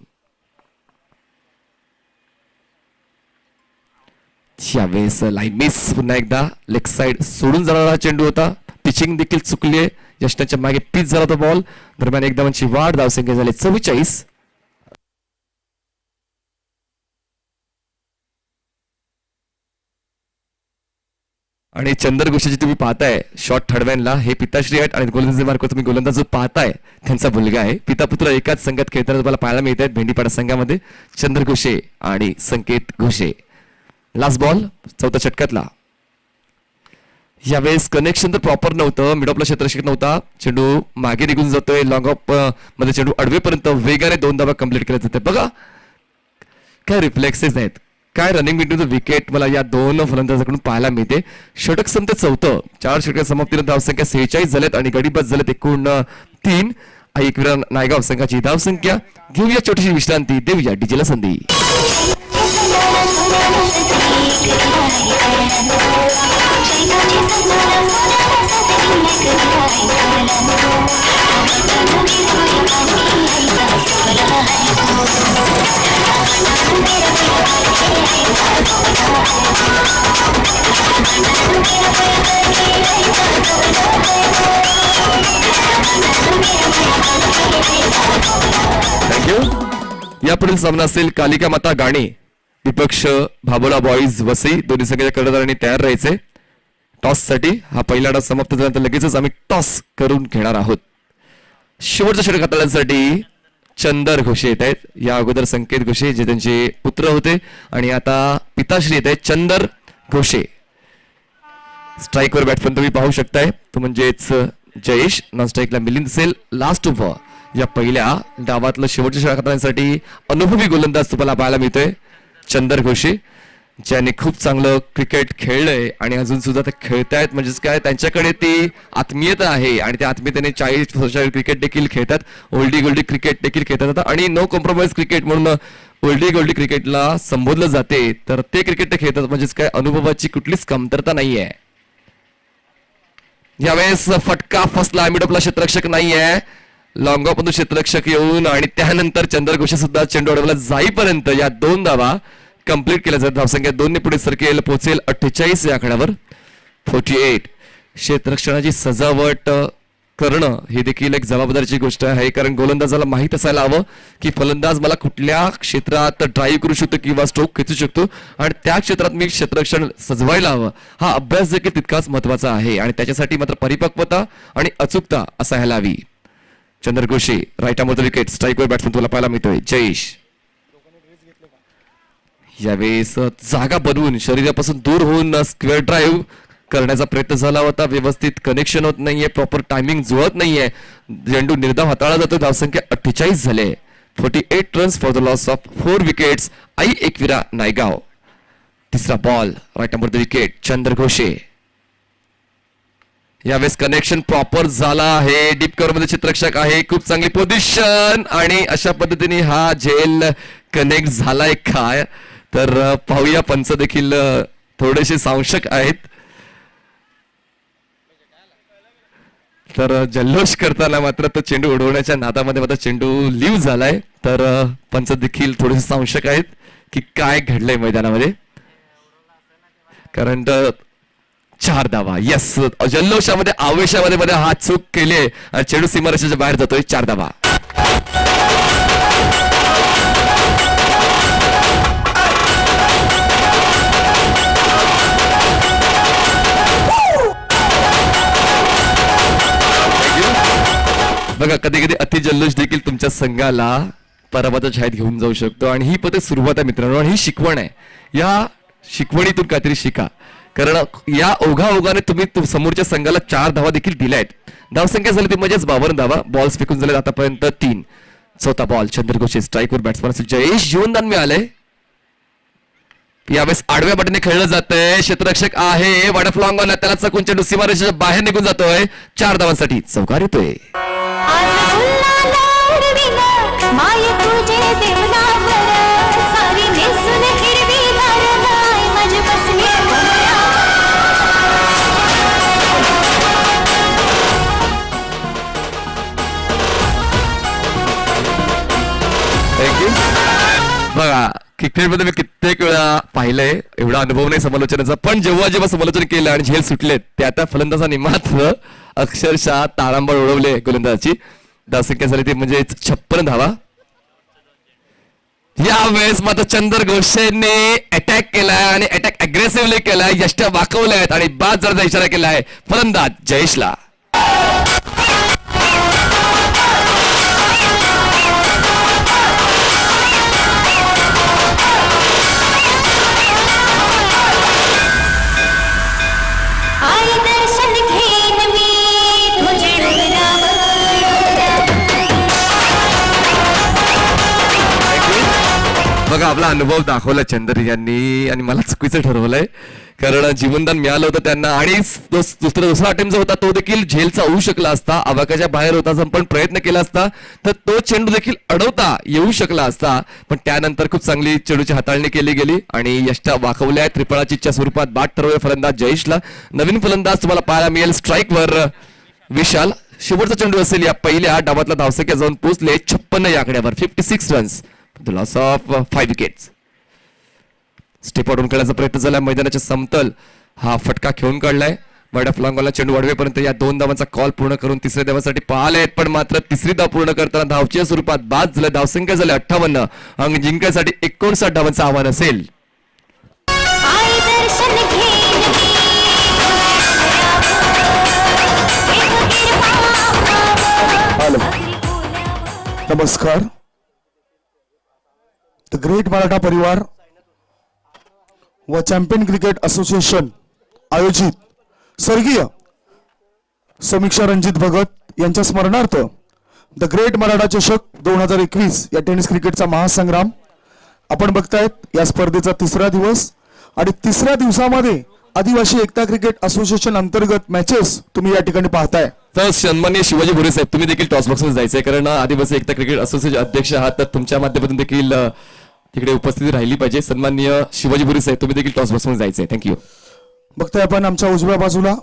यावेळेस लाईन मिस. पुन्हा एकदा लेग साइड सोडून जाणारा चेंडू होता. पिचिंग देखील चुकली आहे. यष्टाच्या मागे पिच झाला तो बॉल. दरम्यान एक धावांची वाढ. धावसंख्या झाली 44. आणि चंदर घोषाची तुम्ही पाहताय शॉट थर्डमॅनला हे पिताश्री आहेत आणि गोलंदाजी मार्क तुम्ही गोलंदाज जो पाहताय त्यांचा मुलगा आहे. पिता पुत्र एकाच संघात खेळताना तुम्हाला पाहायला मिळत आहेत भेंडीपाडा संघामध्ये चंदर घोषे आणि संकेत घोषे. लास्ट बॉल चौथ्या षटकातला. यावेळेस कनेक्शन तर प्रॉपर नव्हतं, मिड ऑफला क्षेत्ररक्षक नव्हता, चेंडू मागे निघून जातोय, लॉंग ऑफ मध्ये चेंडू अडवेपर्यंत वेगाने 2 धावा कंप्लीट केल्या जाते. बघा काय रिफ्लेक्सेस आहेत, काय रनिंग बिटवीन द विकेट मला या दोन फलंदाजाकडून पाहायला मिळते. षटक संपते 4, 4 षटक समाप्तीला धावसंख्या 46 झाल्यात आणि गडीबाज झालेत एकूण 3. एकविरा नायगाव संघाची धावसंख्या. घेऊया छोटीशी विश्रांती, देऊया डीजेला संधी. थँक्यू. यापुढील सामना असेल कालिका माता गाणे विपक्ष भाबोला बॉईज वसई. दोन्ही संघाच्या कर्णधारांनी तयार राहायचे टॉस साठी. हा पहिला डाव समाप्त झाल्यानंतर लगेचच आम्ही टॉस करून घेणार आहोत. शेवटचा षटक हाताळण्यासाठी चंदर घोषे येत आहेत. या अगोदर संकेत घोषे जे त्यांचे पुत्र होते आणि आता पिताश्री येत आहेत चंदर घोषे. स्ट्राईकवर बॅट्समन तुम्ही पाहू शकताय, तो म्हणजेच जयेश. नॉन स्ट्राईकला मिलिंद सेल. लास्ट ओव्हर या पहिल्या डावातलं शेवटच्या षटक हाताळण्यासाठी अनुभवी गोलंदाज तुम्हाला पाहायला मिळतोय चंदर घोषे, ज्याने खूप चांगलं क्रिकेट खेळलंय आणि अजून सुद्धा ते खेळतायत. म्हणजेच काय, त्यांच्याकडे ती आत्मीयता आहे आणि त्या आत्मीयतेने 40 वर्षावर क्रिकेट देखील खेळतात. ओल्डी गोल्डी क्रिकेट देखील खेळतात आणि नो कॉम्प्रोमाइज क्रिकेट म्हणून ओल्डी गोल्डी क्रिकेटला संबोधलं जाते. तर ते क्रिकेट ते खेळतात, म्हणजेच काय अनुभवाची कुठलीच कमतरता नाहीये. यावेळेस फटका फसला, मिडअपला क्षेत्ररक्षक नाहीये. लॉंग ऑफ मधून क्षेत्ररक्षक येऊन आणि त्यानंतर चंदर घोषे सुद्धा चेंडू अडवला जाईपर्यंत या 2 धावा कंप्लीट केल्या जातात. धावसंख्या 2 ने पुढे सरकेल, पोहोचेल 48 या आकड्यावर. 48. क्षेत्ररक्षणाची सजावट करणं ही देखील एक जबाबदारीची गोष्ट आहे, कारण गोलंदाजाला माहित असायला हवं की फलंदाज मला कुठल्या क्षेत्रात ड्राईव्ह करू शकतो किंवा स्ट्रोक खेचू शकतो आणि त्या क्षेत्रात मी क्षेत्ररक्षण सजवायला हवं. हा अभ्यास देखील तितकाच महत्वाचा आहे आणि त्याच्यासाठी मात्र परिपक्वता आणि अचूकता असायला हवी. चंदर घोषे राईट आर्मवर विकेट. स्ट्राईकवर बॅट्समन तुला पाहायला मिळतोय जयेश. यावेळेस जागा बनवून शरीरापासून दूर होऊन स्क्वेअर ड्राईव्ह करण्याचा प्रयत्न झाला होता. व्यवस्थित कनेक्शन होत नाहीये, प्रॉपर टायमिंग जुळत नाहीये. चेंडू निर्धाव हाताळला जातो. धावसंख्या 48 झाले. 48 runs for the loss of 4 wickets. Aai Ekvira Naigaon. तिसरा बॉल राईट आर्मवर विकेट. चंदर घोषे. यावेळेस कनेक्शन प्रॉपर झाला आहे. डीप कव्हर मध्ये क्षेत्ररक्षक आहे. खूप चांगली पोझिशन आणि अशा पद्धतीने हा झेल कनेक्ट झालाय काय, तर पाहूया. पंच देखील थोडेसे संशक आहेत, तर जल्लोष करताना मात्र तो चेंडू उडवण्याच्या नादामध्ये मात्र चेंडू लीव झालाय. तर पंच देखील थोडेसे संशक आहेत की काय घडलंय मैदानामध्ये, कारण 4 धावा. यस, जल्लोषामध्ये आवेशामध्ये मध्ये हा चूक केली आणि चेंडू सीमारेषेच्या बाहेर जातोय. 4 धावा. बघा, कधी कधी अति जल्लोष देखील तुमच्या संघाला पराभवाच्या छायेत घेऊन जाऊ शकतो आणि ही पद्धत सुरुवात आहे मित्रांनो, आणि ही शिकवण आहे. या शिकवणीतून काहीतरी शिका, कारण या ओघाओघाने तुम्ही समोरच्या संघाला 4 धावा देखील दिल्या आहेत. धावसंख्या झाली ती म्हणजेच 52 धावा. बॉल्स फेकून झाले आतापर्यंत 3. चौथा बॉल चंदर घोषे. स्ट्राईकवर बॅट्समन असेल जयेश. जीवनदान मिळालंय. यावेळेस आडव्या बटने खेळलं जातंय. क्षेत्ररक्षक आहे. वाडफ लॉंग ऑन, त्याला चकून चेंडू सीमारेषेच्या बाहेर निघून जातोय. 4 धावांसाठी चौकार येतोय. बघा, क्रिकेटमध्ये मी कित्येक वेळा पाहिलंय, एवढा अनुभव नाही समालोचनाचा, पण जेव्हा जेव्हा समालोचन केलं आणि झेल सुटले त्या त्या फलंदाजांनी मात्र अक्षरशः तारांबळ उडवले गोलंदाजाची. धावसंख्या झाली ती म्हणजे 56 धावा. यावेळेस मात्र चंदर घोषेने अटॅक केलाय आणि अटॅक अग्रेसिव्हली केलाय. यष्ट्या वाकवल्या आहेत आणि बाद जरचा इशारा केलाय फलंदाज जयेशला. आई बघा आपला अनुभव दाखवला चंदर यांनी आणि मला चुकीचं ठरवलंय कारण जीवनदान मिळालं होतं त्यांना आणि दुसरा अटेम्प्ट जो होता तो देखील झेलचा होऊ शकला असता आवाकाच्या बाहेर होता जर पण प्रयत्न केला असता तर तो चेंडू देखील अडवता येऊ शकला असता पण त्यानंतर खूप चांगली चेंडूची हाताळणी केली गेली आणि यष्टा वाकवल्या त्रिफळाचीच्या स्वरूपात बाद ठरवले फलंदाज जयेशला नवीन फलंदाज तुम्हाला पाहायला मिळेल स्ट्राईकवर विशाल शेवटचा चेंडू असेल या पहिल्या डावातला धावसंख्या जाऊन पोहोचले 56 या आकड्यावर 56 runs loss of 5 wickets step out खेळण्याचा प्रयत्न झाला मैदानाच्या समतल हा फटका खेळून काढलाय वाईड ऑफ लॉंग चेंडू वाढवेपर्यंत या 2 धावांचा कॉल पूर्ण करून तिसऱ्या धावासाठी पाहिले आहेत पण मात्र तिसरी धाव पूर्ण करताना धावच्या स्वरूपात बाद झालं धावसंख्या झाली 58 अंक जिंकण्यासाठी 59 धावांचं आव्हान असेल आई दर्शन नमस्कार द ग्रेट मराठा परिवार व चॅम्पियन क्रिकेट असोसिएशन आयोजित स्वर्गीय समीक्षा रणजित भगत यांच्या स्मरणार्थ द ग्रेट मराठा चषक 2021 या टेनिस क्रिकेटचा महासंग्राम आपण बघतायत या स्पर्धेचा तिसरा दिवस आणि तिसऱ्या दिवसामध्ये आदिवासी एकता क्रिकेट असोसिएशन अंतर्गत मॅचेस तुम्ही या ठिकाणी पाहताय तर सन्माननीय शिवाजी भोरे साहेब तुम्ही देखील टॉस बॉक्समध्ये जायचंय कारण आदिवासी एकता क्रिकेट असोसिएशन अध्यक्ष आहात तर तुमच्या माध्यमातून देखील तिकडे उपस्थिती राहिली पाहिजे सन्माननीय शिवाजी भोरे साहेब तुम्ही देखील टॉस बॉक्समध्ये जायचंय थँक्यू बघताय आपण आमच्या उजव्या बाजूला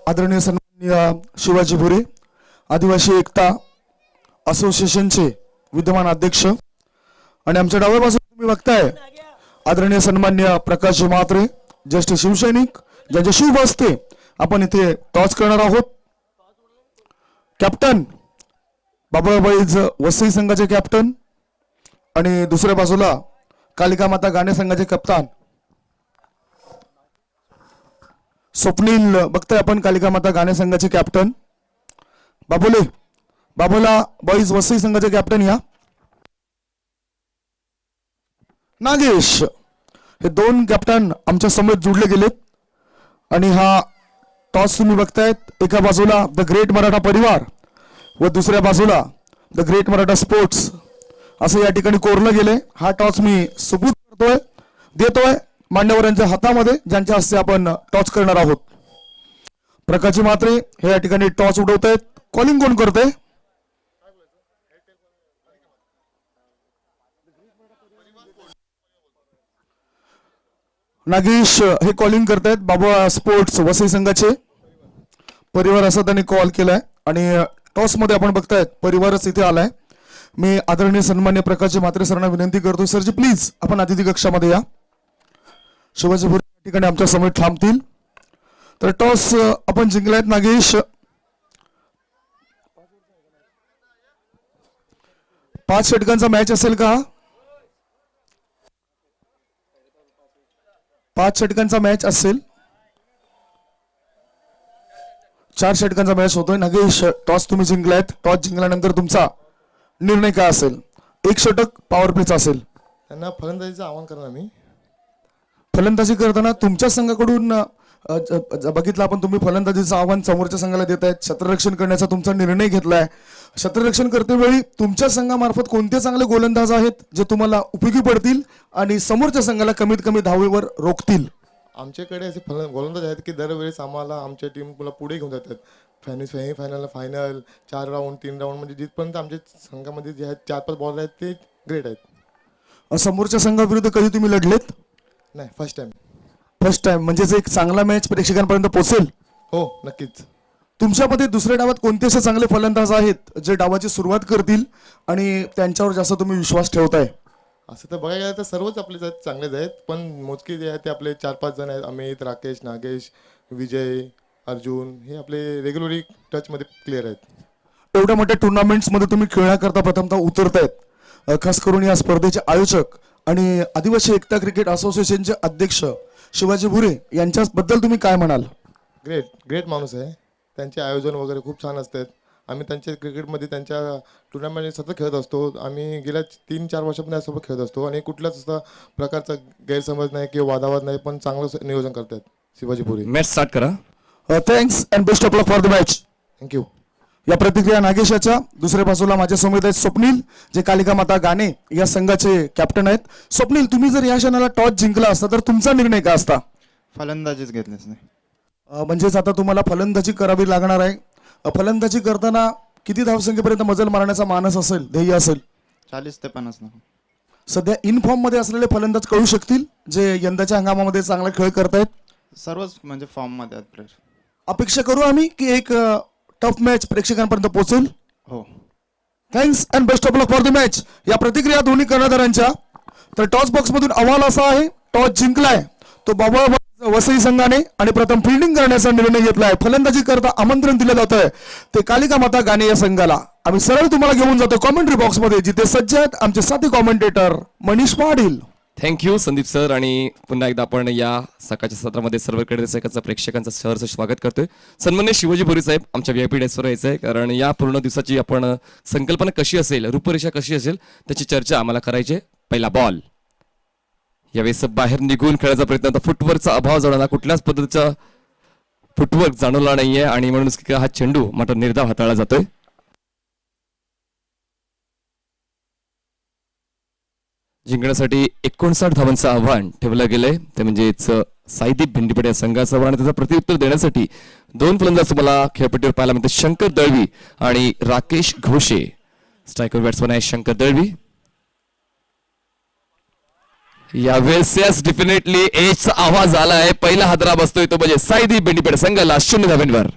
आदरणीय सन्माननीय शिवाजी भोरे आदिवासी एकता असोसिएशनचे विद्यमान अध्यक्ष आणि आमच्या डाव्या बाजूला तुम्ही बघताय आदरणीय सन्माननीय प्रकाश म्हात्रे ज्येष्ठ शिवसैनिक ज्यांच्या शुभ हस्ते आपण इथे टॉस करणार आहोत कॅप्टन बाबुळाबाईज वसई संघाचे कॅप्टन आणि दुसऱ्या बाजूला कालिका माता गाणे संघाचे कप्तान स्वप्नील बघताय आपण कालिका माता गाणे संघाचे कॅप्टन बाबुला बॉईज वसई संघाचे कॅप्टन या नागेश हे 2 कॅप्टन आमच्या समोर जुडले गेलेत आणि हा टॉस तुम्ही बघतायत एका बाजूला द ग्रेट मराठा परिवार व दुसऱ्या बाजूला द ग्रेट मराठा स्पोर्ट्स असं या ठिकाणी कोरलं गेले हा टॉस मी सुपूर्द देतोय मान्यवरांच्या हातामध्ये ज्यांच्या हस्ते आपण टॉस करणार आहोत प्रकाश म्हात्रे हे या ठिकाणी टॉस उडवत आहेत कॉलिंग कोण करते नागेश हे कॉलिंग करतायत बाबा स्पोर्ट्स वसई संघाचे परिवार असं त्यांनी कॉल केलाय आणि टॉस मध्ये आपण बघतायत परिवारच इथे आलाय मी आदरणीय सन्मान्य प्रकाश म्हात्रे सरांना विनंती करतोय सरजी प्लीज आपण अतिथी कक्षामध्ये या शिवाजी भोरे या ठिकाणी आमच्या समोर थांबतील तर टॉस आपण जिंकलायत नागेश 5 षटकांचा मॅच असेल का 5 षटकांचा मॅच असेल 4 षटकांचा मॅच होतोय नागेश टॉस तुम्ही जिंकलायत टॉस जिंकल्यानंतर तुमचा निर्णय काय असेल 1 षटक पॉवर प्लेचा असेल त्यांना फलंदाजीचं आवाहन करणार मी फलंदाजी करताना तुमच्या संघाकडून बघितलं आपण तुम्ही फलंदाजीचं आव्हान समोरच्या संघाला देत आहेत क्षेत्ररक्षण करण्याचा तुमचा निर्णय घेतलाय क्षेत्ररक्षण करतेवेळी तुमच्या संघामार्फत कोणते चांगले गोलंदाज आहेत जे तुम्हाला उपयोगी पडतील आणि समोरच्या संघाला कमीत कमी धावेवर रोखतील आमच्याकडे असे गोलंदाज आहेत की दरवेळेस आम्हाला आमच्या टीम पुढे घेऊन जातात सेमीफायनल फायनल 4 राऊंड 3 राऊंड म्हणजे जिथपर्यंत आमच्या संघामध्ये जे आहेत 4-5 बॉलर आहेत ते ग्रेट आहेत समोरच्या संघाविरुद्ध कधी तुम्ही लढलेत नाही फर्स्ट टाइम म्हणजेच एक चांगला मॅच प्रेक्षकांपर्यंत पोहोचेल हो नक्कीच तुमच्यामध्ये दुसऱ्या डावात कोणते असे चांगले फलंदाज आहेत जे डावाची सुरुवात करतील आणि त्यांच्यावर जास्त तुम्ही विश्वास ठेवताय असं तर बघायला गेलं तर सर्वच आपले चांगलेच आहेत पण मोजके जे आहेत ते आपले 4-5 जण आहेत अमित राकेश नागेश विजय अर्जुन हे आपले रेग्युलरली टचमध्ये क्लिअर आहेत एवढ्या मोठ्या टुर्नामेंट्समध्ये तुम्ही खेळण्याकरता प्रथमतः उतरतायत खास करून या स्पर्धेचे आयोजक आणि आदिवासी एकता क्रिकेट असोसिएशनचे अध्यक्ष शिवाजी भोरे यांच्याबद्दल तुम्ही काय म्हणाल ग्रेट माणूस आहे त्यांचे आयोजन वगैरे खूप छान असतात आम्ही त्यांच्या क्रिकेटमध्ये त्यांच्या टुर्नामेंट सतत खेळत असतो आम्ही गेल्या 3-4 वर्षापासून यासोबत खेळत असतो आणि कुठल्याच असा प्रकारचा गैरसमज नाही किंवा वादावाद नाही पण चांगलं नियोजन करतात शिवाजी भोरे मॅच स्टार्ट करा thanks and best of luck for the match thank you या प्रतिक्रिया नागेशाच्या. दुसऱ्या बाजूला माझ्या समोर आहेत स्वप्नील, जे कालिका माता गाणे या संघाचे कॅप्टन आहेत. स्वप्नील, तुम्ही जर या क्षणाला टॉस जिंकला असता तर तुमचा निर्णय काय असता? फलंदाजीच घेतलीच नाही. म्हणजेच आता तुम्हाला फलंदाजी करावी लागणार आहे. फलंदाजी करताना किती धावसंख्येपर्यंत मजल मारण्याचा मानस असेल, ध्येय असेल? 40 ते 50 नको. सध्या इन फॉर्म मध्ये असलेले फलंदाज कळू शकतील, जे यंदाच्या हंगामामध्ये चांगला खेळ करतायत. सर्वच म्हणजे फॉर्म मध्ये आहेत प्लेयर. अपेक्षा करू आम्ही की एक टफ मॅच प्रेक्षकांपर्यंत पोहोचेल. हो. Thanks and best of luck for the match. या प्रतिक्रिया दोन्ही कर्णधारांच्या. तर टॉस बॉक्स मधून अहवाल असा आहे, टॉस जिंकलाय तो बाबा वसई संघाने आणि प्रथम फिल्डिंग करण्याचा निर्णय घेतलाय. फलंदाजी करता आमंत्रण दिलं जात आहे ते कालिका माता गाणे या संघाला. आम्ही सरळ तुम्हाला घेऊन जातो कॉमेंट्री बॉक्स मध्ये, जिथे सज्ज आहेत आमचे साथी commentator Manish Patil. Thank you Sandeep sir. आणि पुन्हा एकदा आपण या सकाळच्या सत्रामध्ये सर्व कडे प्रेक्षकांचं सहर्ष स्वागत करतोय. सन्माननीय शिवाजी भोरे साहेब, आमच्या VIP डेस्कवर यायचं आहे, कारण या पूर्ण दिवसाची आपण संकल्पना कशी असेल, रूपरेषा कशी असेल त्याची चर्चा आम्हाला करायची आहे. पहिला बॉल यावेळेस बाहेर निघून खेळायचा प्रयत्न. आता फुटवर्कचा अभाव जाणवला, कुठल्याच पद्धतीचा फुटवर्क जाणवला नाहीये आणि म्हणून हा चेंडू मात्र निर्धाव हाताळला जातोय. जिंकण्यासाठी 59 धावांचं आव्हान ठेवलं गेलंय, ते म्हणजेच साईदीप भेंडीपडे या संघाचं. आणि त्याचं प्रत्युत्तर देण्यासाठी दोन फलंदाज तुम्हाला खेळपट्टीवर पाहायला मिळते, शंकर दळवी आणि राकेश घोषे. स्ट्रायकर बॅट्समन आहे शंकर दळवी. यावेळेस डेफिनेटली एजचा आवाज आलाय. पहिला हादरा बसतोय तो म्हणजे साईदीप भेंडीपडे संघाला 0 धावांवर.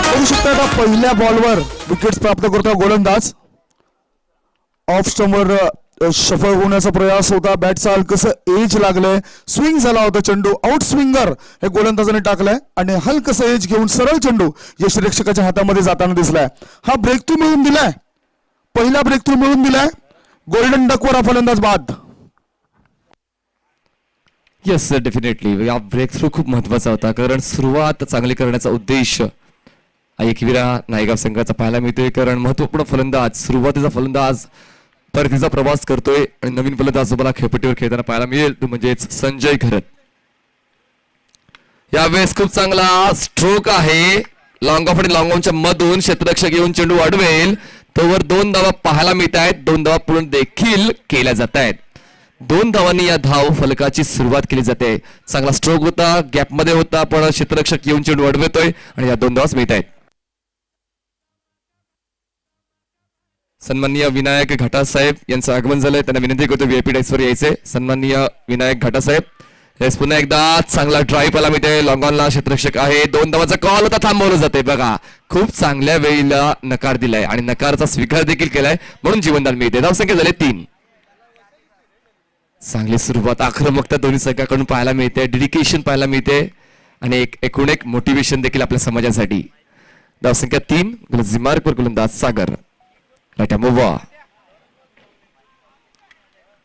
बघू शकता आता पहिल्या बॉलवर विकेट्स प्राप्त करतो गोलंदाज. ऑफ स्टंपवर सफल होण्याचा प्रयास होता. बॅटचा हलकसं एज लागलंय, स्विंग झाला होता चेंडू. आउट स्विंगर हे गोलंदाजाने टाकलाय आणि हलकसं एज घेऊन सरळ चेंडू यष्टिरक्षकाच्या हातामध्ये जाताना दिसलाय. हा ब्रेक थ्रू मिळून दिलाय, पहिला ब्रेक थ्रू मिळून दिलाय. गोल्डन डकवर हा फलंदाज बाद. येस सर, डेफिनेटली या ब्रेक थ्रू खूप महत्वाचा होता, कारण सुरुवात चांगली करण्याचा उद्देश एकविरा नायगाव संघाचा पाहायला मिळतोय. कारण महत्वपूर्ण फलंदाज, सुरुवातीचा फलंदाज परतीचा प्रवास करतोय आणि नवीन फलंदाज तुम्हाला खेळपट्टीवर खेळताना पाहायला मिळेल, तो म्हणजेच संजय घरत. यावेळेस खूप चांगला स्ट्रोक आहे लॉंग ऑफ आणि लॉंग ऑनच्या मधून. क्षेत्ररक्षक येऊन चेंडू वाढवेल तोवर 2 धावा पाहायला मिळत आहेत. 2 धावा पूर्ण देखील केल्या जात आहेत. 2 धावांनी या धाव फलकाची सुरुवात केली जाते. चांगला स्ट्रोक होता, गॅप मध्ये होता, पण क्षेत्ररक्षक येऊन चेंडू वाढवतोय आणि या 2 धावाच मिळत आहेत. सन्माननीय विनायक घाटासाहेब यांचं आगमन झालंय, त्यांना विनंती करतो VIP डेस्कवर यायचे. सन्माननीय विनायक घाटासाहेब. येस, पुन्हा एकदा चांगला ड्राईव्ह पाहायला मिळते. लॉंग ऑनला क्षेत्ररक्षक आहे. 2 धावाचा कॉल होता, थांबवलं जाते. बघा, खूप चांगल्या वेळीला नकार दिलाय आणि नकाराचा स्वीकार देखील केलाय, म्हणून जीवनदान मिळते. धावसंख्या झाले 3. चांगली सुरुवात, आक्रमकता दोन्ही संघाकडून पाहायला मिळते, डेडिकेशन पाहायला मिळते आणि एकूण एक मोटिवेशन देखील आपल्या समाजासाठी. धावसंख्या 3. गोलंदाज गोलंदाज सागर. राईट मोवा.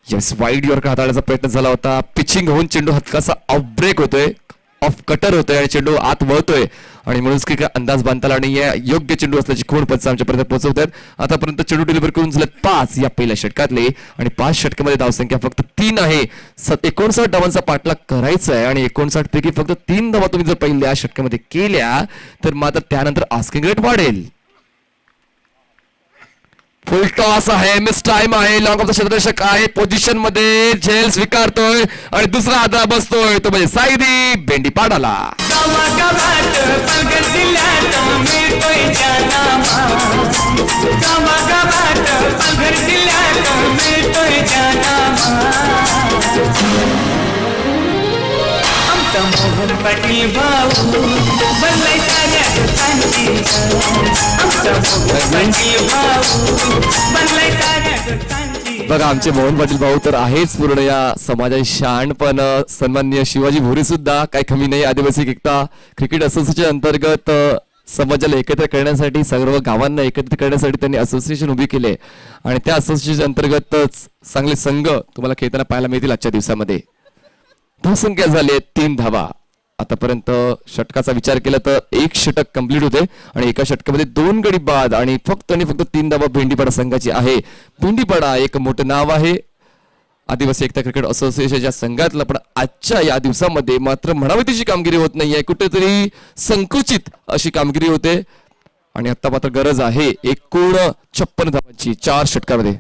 येस, वाईड यॉर्कर हाताळण्याचा प्रयत्न झाला होता. पिचिंग होऊन चेंडू हलकासा ऑफ ब्रेक होतोय, ऑफ कटर होतोय आणि चेंडू आत वळतोय आणि म्हणून काही अंदाज बांधता आला नाहीये. योग्य चेंडू असल्याची खूण पंच आमच्यापर्यंत पोहोचवतात. आतापर्यंत चेंडू डिलिव्हर करून झाले 5 या पहिल्या षटकातले आणि 5 षटकामध्ये धावसंख्या फक्त 3 आहे. 59 धावांचा पाठलाग करायचा आहे आणि 59 पैकी फक्त 3 धावा तुम्ही जर पहिल्या षटकामध्ये केल्या तर मात्र त्यानंतर आस्किंग रेट वाढेल. फुल टॉस आहे, मिस टाइम आहे. लॉंग ऑफ द क्षेत्ररक्षक आहे पोझिशन मध्ये, झेल स्वीकारतोय आणि दुसरा हादरा बसतोय तो म्हणजे साईदीप भेंडीपाडाला. गावागावात पालघर जिल्ह्यात मिळतोय जानामा. गावागावात पालघर जिल्ह्यात मिळतोय जानामा. आमचा मोहन पाटील भाऊ बनलाय साऱ्या दोस्तांची. आमचा मोहन पाटील भाऊ बनलाय साऱ्या दोस्तांची. बघा, आमचे मोहन पाटील भाऊ तर आहेच पूर्ण या समाजाची शान, पण सन्माननीय शिवाजी भोरे सुद्धा काही कमी नाही. आदिवासी एकता क्रिकेट असोसिएशन अंतर्गत समाजाला एकत्र करण्यासाठी, सर्व गावांना एकत्रित करण्यासाठी त्यांनी असोसिएशन उभी केले आणि त्या असोसिएशन अंतर्गतच चांगले संघ तुम्हाला खेळताना पाहायला मिळतील आजच्या दिवसामध्ये. धावसंख्या झाली 3 धावा. आतापर्यंत षटकाचा विचार केला तर 1 षटक कंप्लीट होते आणि एका षटकामध्ये 2 गडी बाद आणि फक्त 3 धावा भेंडीपाडा संघाची आहे. भेंडीपाडा एक मोठं नाव आहे आदिवासी एकता क्रिकेट असोसिएशनच्या संघातलं, पण आजच्या या दिवसामध्ये मात्र म्हणावी तशी कामगिरी होत नाहीये. कुठेतरी संकुचित अशी कामगिरी होते आणि आता मात्र गरज आहे एकूण 56 धावांची 4 षटकामध्ये.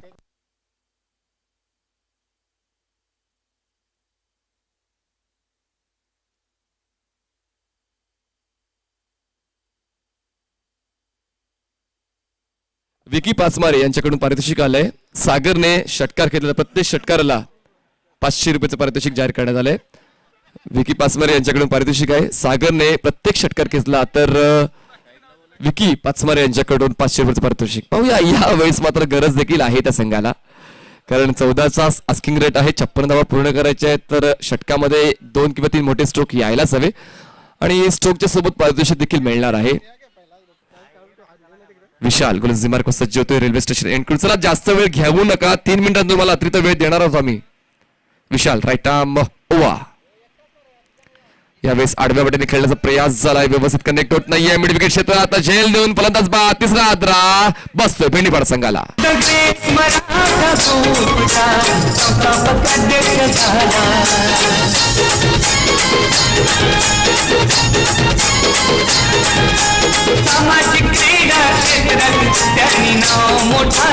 विकी पाचमारे यांच्याकडून पारितोषिक आलंय. सागरने षटकार घेतलेला प्रत्येक षटकाराला 500 रुपयाचं पारितोषिक जाहीर करण्यात आलंय. विकी पाचमारे यांच्याकडून पारितोषिक आहे. सागरने प्रत्येक षटकार घेतला तर विकी पाचमारे यांच्याकडून 500 रुपयाचं पारितोषिक. पाहूया या वेळेस मात्र गरज देखील आहे त्या संघाला, कारण 14चा आस्किंग रेट आहे. 56 धावा पूर्ण करायच्या आहेत तर षटकामध्ये 2 किंवा 3 मोठे स्ट्रोक यायलाच हवे आणि स्ट्रोकच्या सोबत पारितोषिक देखील मिळणार आहे. विशाल गोलंदाजी मार्ग सज्ज होतोय रेल्वे स्टेशन एंड. चला जास्त वेळ घेऊ नका, 3 मिनिटांत तुम्हाला अतिरिक्त वेळ देणार आहोत आम्ही. विशाल राईट आर्म ओवा. यावेळेस आडव्या वाटेने खेळण्याचा प्रयास झालाय, व्यवस्थित कनेक्ट होत नाहीये मिड विकेट क्षेत्र. आता झेल देऊन फलंदाज बाद, तिसरा आद्रा बसतोय भेंडीपाडा संघाला. सामाजिक क्रीडा क्षेत्रात त्यांनी नाव मोठा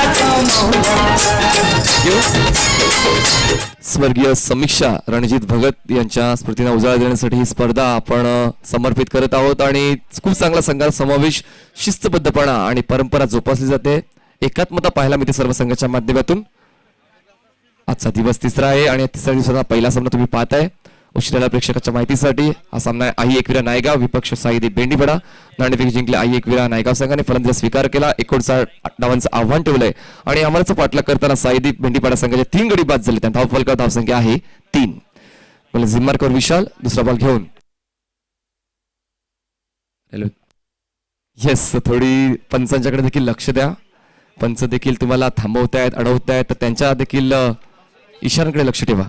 स्वर्गीय समीक्षा रणजित भगत यांच्या स्मृतींना उजाळा देण्यासाठी ही स्पर्धा आपण समर्पित करत आहोत आणि खूप चांगला संघाचा समावेश, शिस्तबद्धपणा आणि परंपरा जोपासली जाते. एकात्मता पाहायला मिळते सर्व संघाच्या माध्यमातून. आजचा दिवस तिसरा आहे आणि तिसऱ्या दिवसाचा पहिला सामना तुम्ही पाहताय. उशिराला प्रेक्षकाच्या माहितीसाठी हा सामना आई एकविरा नायगाव विपक्ष साईदीप भेंडीपाडा. नाणेफेक जिंकले आई एकविरा नायगाव संघाने. फलंदाजी स्वीकार केला. 59 धावांचं आव्हान ठेवलंय आणि आम्हाला पाठलाग करताना साईदीप भेंडीपाडा संघाचे 3 गडी बाद झाले. त्यांना धावफलकावर धावसंख्या आहे 3. जिम्मार्कवर विशाल दुसरा बॉल घेऊन. हॅलो येस, थोडी पंचांच्याकडे देखील लक्ष द्या. पंच देखील तुम्हाला थांबवतायत, अडवतायत, तर त्यांच्या देखील इशाऱ्यांकडे लक्ष ठेवा.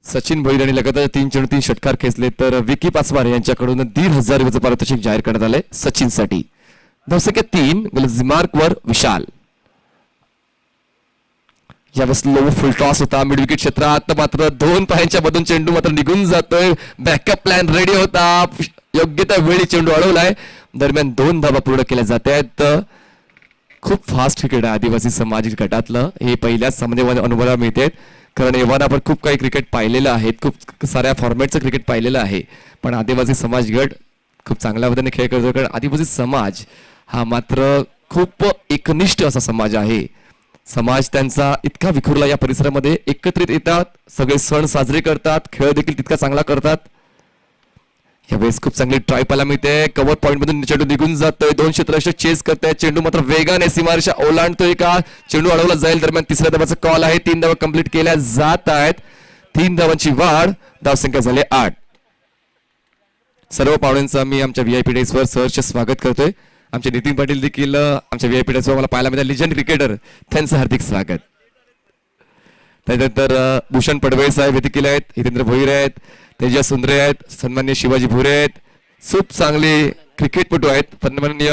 सचिन भोईर यांनी लगातार 3 चेंडू 3 षटकार खेचले तर विकी पाचमारे यांच्याकडून 1,500 रुपयाचं पारितोषिक जाहीर करण्यात आलंय सचिनसाठी. धावसंख्या 3. गोलंदाजी मार्कवर विशाल. यावेळेस लो फुल टॉस होता मिड विकेट क्षेत्रात, मात्र 2 पायांच्या मधून चेंडू मात्र निघून जातोय. बॅकअप प्लॅन रेडी होता, योग्य त्या वेळी चेंडू अडवलाय. दरम्यान 2 धावा पूर्ण केल्या जात आहेत. खूप फास्ट क्रिकेट आहे आदिवासी सामाजिक गटातलं, हे पहिल्याच सामन्यामध्ये अनुभवायला मिळते. कारण एव्हाना आपण खूप काही क्रिकेट पाहिलेलं आहे, खूप साऱ्या फॉर्मॅटचं क्रिकेट पाहिलेलं आहे, पण आदिवासी समाज गट खूप चांगल्या पद्धतीने खेळ करतो. कारण आदिवासी समाज हा मात्र खूप एकनिष्ठ असा समाज आहे. समाज त्यांचा इतका विखुरला या परिसरामध्ये, एकत्रित येतात, सगळे सण साजरे करतात, खेळ देखील तितका चांगला करतात. यावेळेस खूप चांगली ट्राय पाहायला मिळते. कव्हर पॉईंट मधून चेंडू निघून जातोय. 2 क्षेत्ररक्षक चेस करताय. चेंडू मात्र वेगाने सीमारेषा ओलांडतोय का चेंडू अडवला जाईल. दरम्यान तिसऱ्या धावाचा कॉल आहे. 3 धावा कंप्लीट केल्या जात आहेत. 3 धावांची वाढ, धावसंख्या झाली 8. सर्व पाहुण्यांचं मी आमच्या व्हीआयपी डेस्कवर सहर्ष स्वागत करतोय. आमचे नितीन पाटील देखील आमच्या व्हीआयपी डेस्कवर मला पाहायला मिळतात, लिजंड क्रिकेटर, त्यांचं हार्दिक स्वागत. त्यानंतर भूषण पडवळे साहेब देखील आहेत, हितेंद्र भोईर आहेत, तेजस सुंदरे आहेत, सन्माननीय शिवाजी भुरे आहेत, खूप चांगले क्रिकेटपटू आहेत, सन्माननीय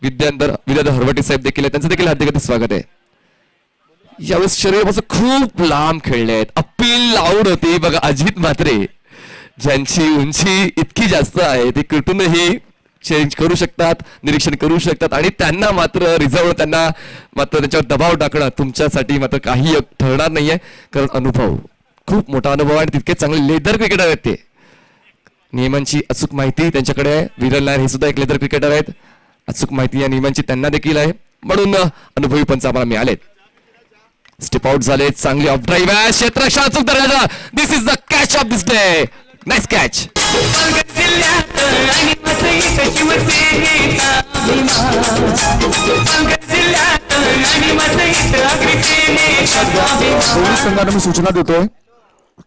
विद्याधर हरवटे साहेब देखील आहेत, त्यांचं देखील हार्दिक स्वागत आहे. यावेळेस शरीरापासून खूप लांब खेळले आहेत. अपील लाऊड होती बघा. अजित म्हात्रे ज्यांची उंची इतकी जास्त आहे ते कुठूनही चेंज करू शकतात, निरीक्षण करू शकतात आणि त्यांना मात्र रिझर्व, त्यांना मात्र त्यांच्यावर दबाव टाकणं तुमच्यासाठी मात्र काही ठरणार नाहीये. कारण अनुभव, खूप मोठा अनुभव आणि तितके चांगले लेदर क्रिकेटर आहेत ते. नियमांची अचूक माहिती त्यांच्याकडे आहे. विरल नायर हे सुद्धा एक लेदर क्रिकेटर आहेत. अचूक माहिती या नियमांची त्यांना देखील आहे, म्हणून अनुभवी पंच आम्हाला मिळालेत. स्टेप आउट झाले, चांगली ऑफ ड्राईव्ह आहे, क्षेत्ररक्षण अचूक दर्जाचा. This is the catch of this day. Nice catch. दोन्ही संघांना मी सूचना देतोय,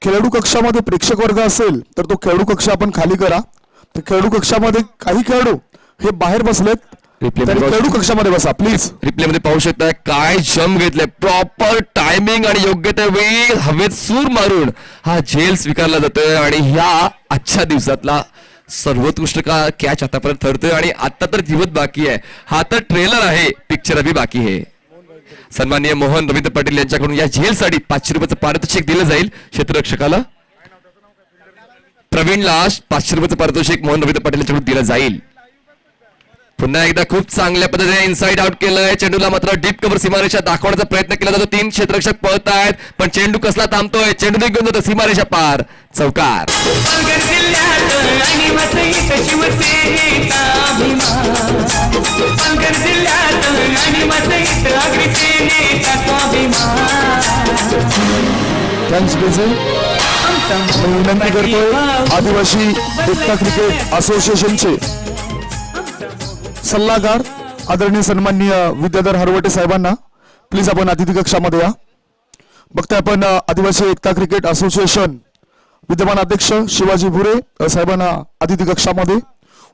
खेळाडू कक्षामध्ये प्रेक्षक वर्ग असेल तर तो खेळाडू कक्ष आपण खाली करा. तर खेळाडू कक्षामध्ये काही खेळाडू हे बाहेर बसलेत, Replay तरी मध्ये खेळाडू कक्षामध्ये बसा प्लीज. रिप्ले मध्ये पाहू शकताय काय जम घेतले, प्रॉपर टायमिंग आणि योग्य त्या वेळी हवेत सूर मारून हा झेल स्वीकारला जातोय आणि ह्या आजच्या दिवसातला सर्वोत्कृष्ट कॅच आतापर्यंत ठरतोय. आणि आता तर जीवत बाकी आहे, हा तर ट्रेलर आहे, पिक्चर अभि बाकी आहे. सन्माननीय मोहन रवींद्र पाटील यांच्याकडून या झेलसाठी 500 रुपयाचं पारितोषिक दिलं जाईल. क्षेत्ररक्षकाला प्रवीणला 500 रुपयाचं पारितोषिक मोहन रवींद्र पाटील यांच्याकडून दिलं जाईल. पुन्हा एकदा खूप चांगल्या पद्धतीने इनसाइड आउट केलंय. चेंडूला मात्र डीप कव्हर सीमारेषा दाखवण्याचा प्रयत्न केला जातो. 3 क्षेत्ररक्षक पळत आहेत पण चेंडू कसला थांबतोय, चेंडू निघून जातो सीमारेषा पार. चौकार. पालघर जिल्ह्यात आणि वसईत शिवसेनेचा अभिमान. पालघर जिल्ह्यात आणि वसईत अग्रसेनेचा स्वाभिमान. थँक्स बेझे. मी विनंती करतोय आदिवासी एकता क्रिकेट असोसिएशनचे सल्लागार आदरणीय सन्माननीय विद्याधर हरवटे साहेबांना प्लीज आपण अतिथी कक्षामध्ये या. बघताय आपण आदिवासी एकता क्रिकेट असोसिएशन विद्यमान अध्यक्ष शिवाजी भुरे साहेबांना अतिथी कक्षामध्ये.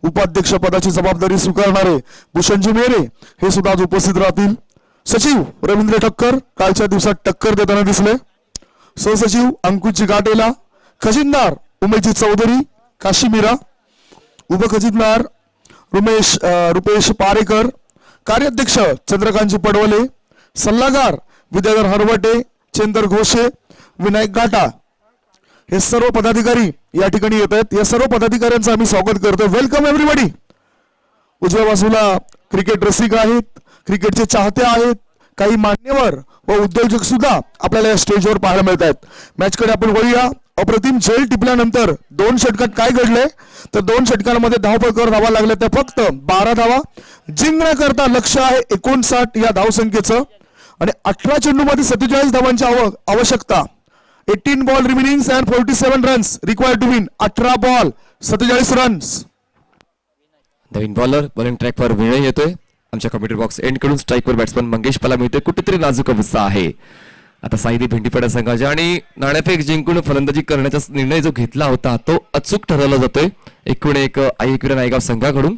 उपाध्यक्ष पदाची जबाबदारी स्वीकारणारे भूषणजी मेरे हे सुद्धा आज उपस्थित राहतील. सचिव रवींद्र ठक्कर कालच्या दिवसात टक्कर देताना दिसले. सहसचिव अंकुशजी गाटेला, खजिनदार उमेशजी चौधरी काशीमीरा, उपखजिनदार रुपेश पारेकर, कार्याध्यक्ष चंद्रकांतजी पडवले, सल्लागार विद्याधर हरवटे, चेंदर घोषे, विनायक गाटा हे सर्व पदाधिकारी या ठिकाणी येत आहेत. या सर्व पदाधिकाऱ्यांचं आम्ही स्वागत करतो. Welcome everybody. उजव्या बाजूला क्रिकेट रसिक आहेत, क्रिकेटचे चाहते आहेत, काही मान्यवर व उद्योजक सुद्धा आपल्याला या स्टेजवर पाहायला मिळत आहेत. मॅचकडे आपण वळूया. अप्रतिम झेल टिपल्यानंतर 2 षटकात काय घडले तर 2 षटकांमध्ये धावफलकावर धावा लागल्या त्या फक्त 12 धावा. जिंकण्याकरता लक्ष आहे 59 या धावसंख्येचं आणि 18 चेंडूमध्ये 47 धावांची आवश्यकता. 18 ball remaining and 47 runs required to win. 18 ball 47 runs. नवीन बॉलर बॉलिंग ट्रॅकवर विनय येतोय. आमच्या कॉमेंट्री बॉक्स एंड कडून स्ट्राईकवर बॅट्समन मंगेश पाला मिळतोय. कुठेतरी नाजूक अवस्था आहे आता साईदी भेंडीपाडा संघाच्या आणि नाणेफेक जिंकून फलंदाजी करण्याचा निर्णय जो घेतला होता तो अचूक ठरवला जातोय. 1-1 आईकविरा नायगाव संघाकडून.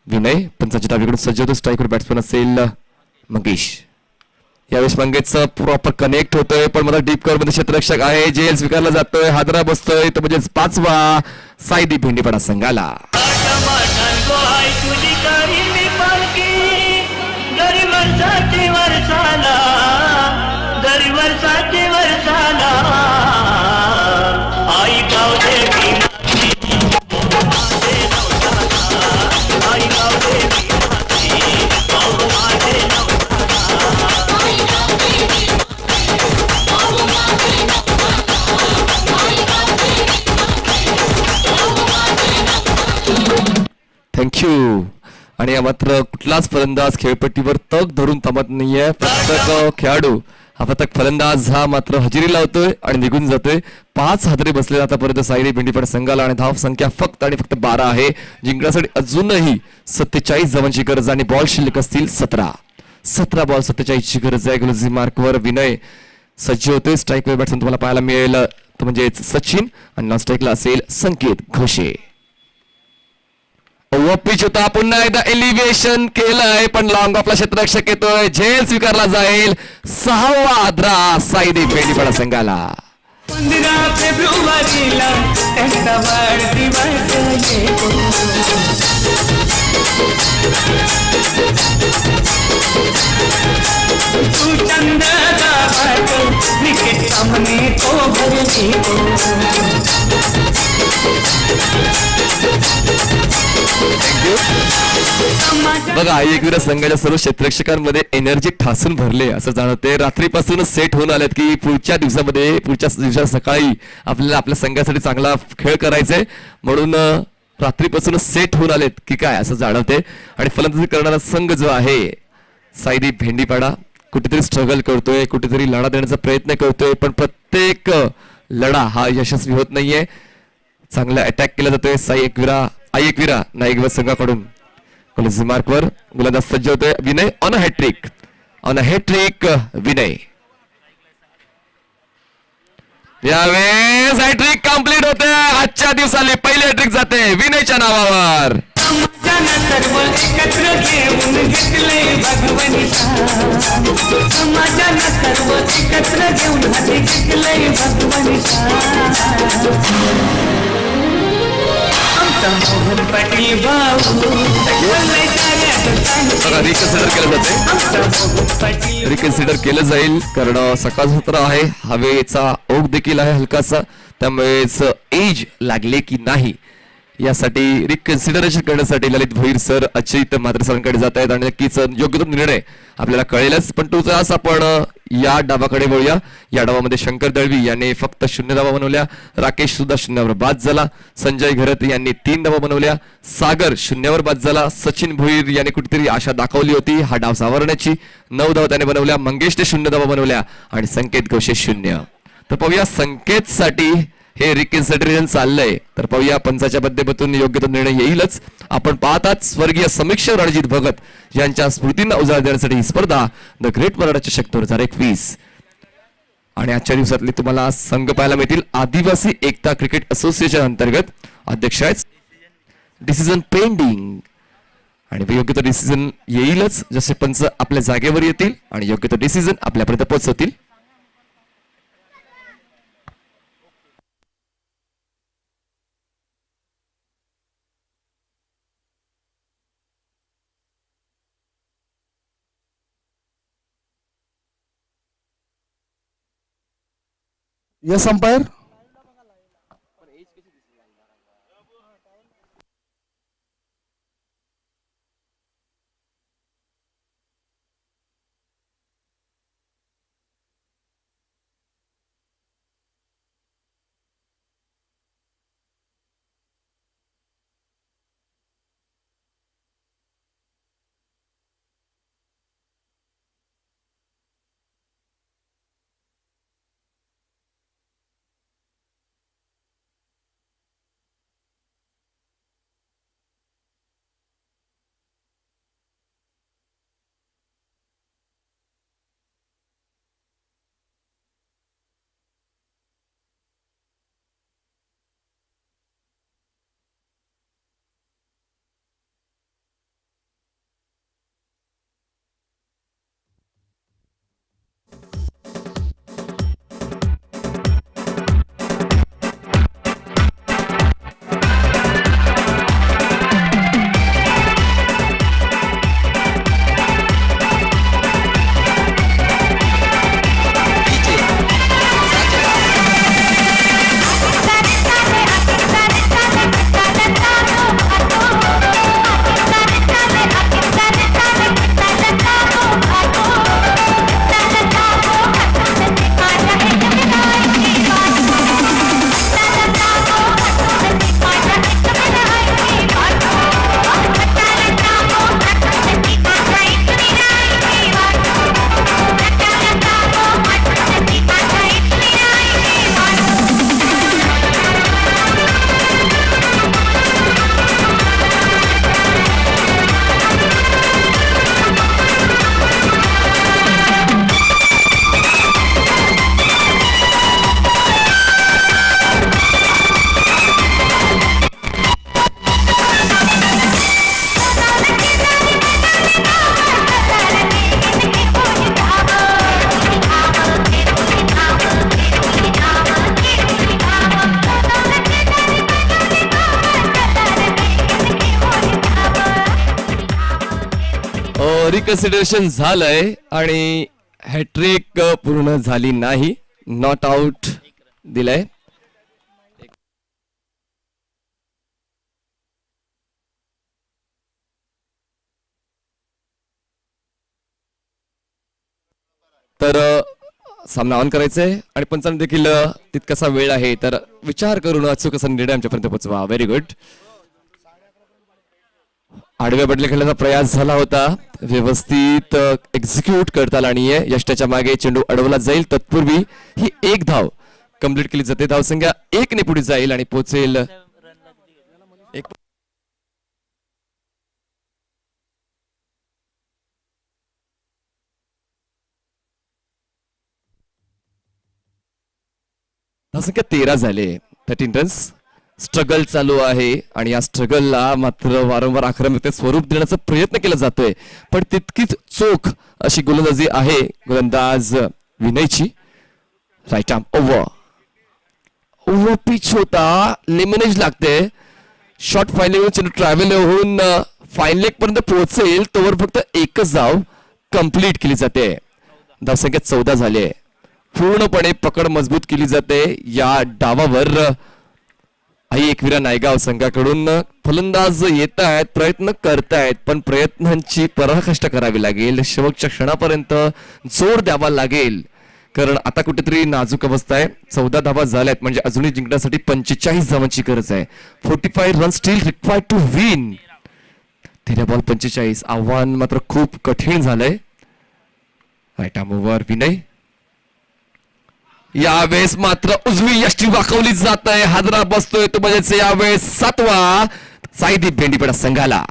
विनय पंचांच्या डावीकडून सज्ज होतो. स्ट्राईकवर बॅट्समन असेल मंगेश. यावेळेस मंगेशचं प्रॉपर कनेक्ट होतोय पण मला डीप कव्हर मध्ये क्षेत्ररक्षक आहे. जेल स्वीकारला जातोय, हादरा बसतोय तो म्हणजे 5वा साईदी भेंडीपाडा संघाला. थँक्यू. आणि या मात्र कुठलाच फलंदाज खेळपट्टीवर तग धरून थांबत नाहीये. प्रत्येक खेळाडू हा फतक फलंदाज हा मात्र हजेरी लावतोय आणि निघून जातोय. 5 हादरे बसले आतापर्यंत साईदी भेंडीपाडा संघाला आणि धाव संख्या फक्त 12 आहे. जिंकण्यासाठी अजूनही 47 धावांची गरज आणि बॉल शिल्लक असतील 17 बॉल 47 ची गरज आहे. ग्लोजी मार्कवर विनय सज्ज होतोय. स्ट्राईकवर बॅट्समन तुम्हाला पाहायला मिळेल तो म्हणजे सचिन आणि नॉन स्ट्राईकला असेल संकेत घोषे. पिच होता पुन्हा एकदा एलिव्हेशन केलंय पण लॉंग ऑफला क्षेत्ररक्षक येतोय. झेल स्वीकारला जाईल. 6वा आद्रा साईदी भेंडीपाडा संघाला. 15 फेब्रुवारीला त्यांचा वाढदिवस येतो. तू चंद गावात क्रिकेट सामने को भरली बघा एकविरा संघाच्या सर्व क्षेत्ररक्षकांमध्ये एनर्जी ठासून भरले असं जाणवते. रात्रीपासूनच सेट होऊन आलेत की पुढच्या दिवसात सकाळी आपल्याला आपल्या संघासाठी चांगला खेळ करायचाय म्हणून रात्रीपासूनच सेट होऊन आलेत की काय असं जाणवते. आणि फलंदाजी करणारा संघ जो आहे साईदी भेंडीपाडा कुठेतरी स्ट्रगल करतोय, कुठेतरी लढा देण्याचा प्रयत्न करतोय पण प्रत्येक लढा हा यशस्वी होत नाहीये. चांगला अटॅक केला जातोय आई एकविरा नायगाव संघाकडून. कॉलेज मार्कवर गोलंदाज सज्ज होतोय. Vinay on a hattrick Vinay. यावेळेस हॅट्रिक कंप्लीट होते. आजच्या दिवसाली पहिली हॅट्रिक जाते विनयच्या नावावर. समाजानं सर्व एकत्र घेऊन घेतले भगवनिशा समाजानं सर्व एकत्र घेऊन हाती घेतले भगवनिशा आमचा मोहन पाटील भाऊ सगळं बघा रिकन्सिडर केलं जाते, आमचा मोहन पाटील रिकन्सिडर केलं जाईल कारण सकाळ सत्र आहे, हवेचा ओघ देखील आहे हलकासा, त्यामुळेच एज लागले की नाही यासाठी रिकन्सिडरेशन करण्यासाठी ललित भोईर सर अचित म्हात्रे सरांकडे जात आहेत आणि नक्कीच योग्य तो निर्णय आपल्याला कळेलच. पण तुझं आपण या डावाकडे वळूया. या डावामध्ये शंकर दळवी यांनी फक्त 0 धावा बनवल्या, राकेश सुद्धा 0वर बाद झाला, संजय घरत यांनी 3 धावा बनवल्या, सागर 0वर बाद झाला, सचिन भोईर यांनी कुठेतरी आशा दाखवली होती हा डाव सावरण्याची, 9 धावा त्याने बनवल्या, मंगेशने 0 धावा बनवल्या आणि संकेत घोषे 0. तर पाहूया संकेत साठी हे रिकन्सिडरेशन चाललंय, तर पाहूया पंचाच्या माध्यमातून योग्य तो निर्णय येईलच. आपण पाहतात स्वर्गीय समीक्षक रणजित भगत यांच्या स्मृतींना उजाळा देण्यासाठी ही स्पर्धा द ग्रेट मराठा चषक 2021 आणि आजच्या दिवसातले तुम्हाला संघ पाहायला मिळतील. आदिवासी एकता क्रिकेट असोसिएशन अंतर्गत अध्यक्ष आहेत, डिसिजन पेंडिंग आणि योग्य तो डिसिजन येईलच जसे पंच आपल्या जागेवर येतील आणि योग्य तो डिसिजन आपल्यापर्यंत पोहोचवतील. Yes umpire. रिकन्सिडरेशन झालंय आणि हॅट्रिक पूर्ण झाली नाही, नॉट आउट दिलंय. तर सामना ऑन करायचंय आणि पंचांनी देखील तितकासा वेळ आहे, तर विचार करून अचूक असा निर्णय आमच्यापर्यंत पोहोचवा. Very good. आडव्या बदले खेळण्याचा प्रयास झाला होता, व्यवस्थित एक्झिक्यूट करता आला नाहीये. यष्टाच्या मागे चेंडू अडवला जाईल, तत्पूर्वी ही एक धाव कंप्लीट केली जाते. धावसंख्या 1 ने पुढे जाईल आणि पोहोचेल धावसंख्या 13 झाले, 13 रन्स. स्ट्रगल चालू आहे आणि या स्ट्रगलला मात्र वारंवार आक्रमकते स्वरूप देण्याचा प्रयत्न केला जातोय, पण तितकीच चोख अशी गोलंदाजी आहे गोलंदाज विनयची. राईट आर्म ओव्हर पिच होता, लेमनेज लागते. शॉर्ट फायनल चेंडू ट्रॅव्हल होऊन फाईन लेग पर्यंत पोहोचेल तोवर फक्त एकच धाव कंप्लीट केली जाते. धावसंख्या 14 झाली आहे. पूर्णपणे पकड मजबूत केली जाते या डावावर. आई एकविरा नायगाव संघाकडून फलंदाज येत आहेत, प्रयत्न करतायत, पण प्रयत्नांची पराकाष्ठ करावी लागेल. शेवटच्या क्षणापर्यंत जोर द्यावा लागेल, कारण आता कुठेतरी नाजूक अवस्था आहे. 14 धावा झाल्यात म्हणजे अजूनही जिंकण्यासाठी 45 धावांची गरज आहे. 45 run still required to win. 13 ball 45. आव्हान मात्र खूप कठीण झालंय. Right arm over Vinay. यावेळेस मात्र उजवी यष्टी वाकवली जात आहे. हादरा बसतोय तो म्हणजेच यावेळेस 7वा साईदीप भेंडीपेडा संघाला.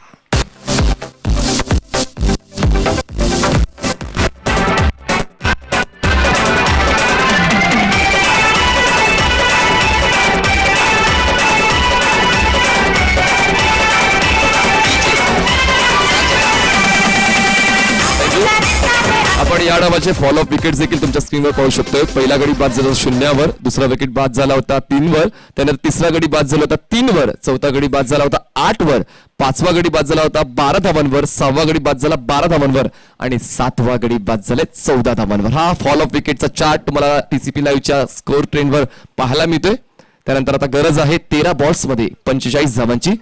आपण या डावाचे फॉलोअप विकेट देखील तुमच्या स्क्रीनवर पाहू शकतोय. पहिला गडी बाद झाला 0वर, दुसरा विकेट बाद झाला होता 3वर, त्यानंतर तिसरा गडी बाद झाला होता 3वर, चौथा गडी बाद झाला होता 8वर, पाचवा गडी बाद झाला होता 12 धावांवर, 6वा गडी बाद झाला 12 धावांवर आणि 7वा गडी बाद झाले 14 धावांवर. हा फॉलोअप विकेटचा चार्ट तुम्हाला टीसीपी लाईव्हच्या स्कोर ट्रेंडवर पाहायला मिळतोय. त्यानंतर आता गरज आहे 13 बॉल्स मध्ये 45 धावांची.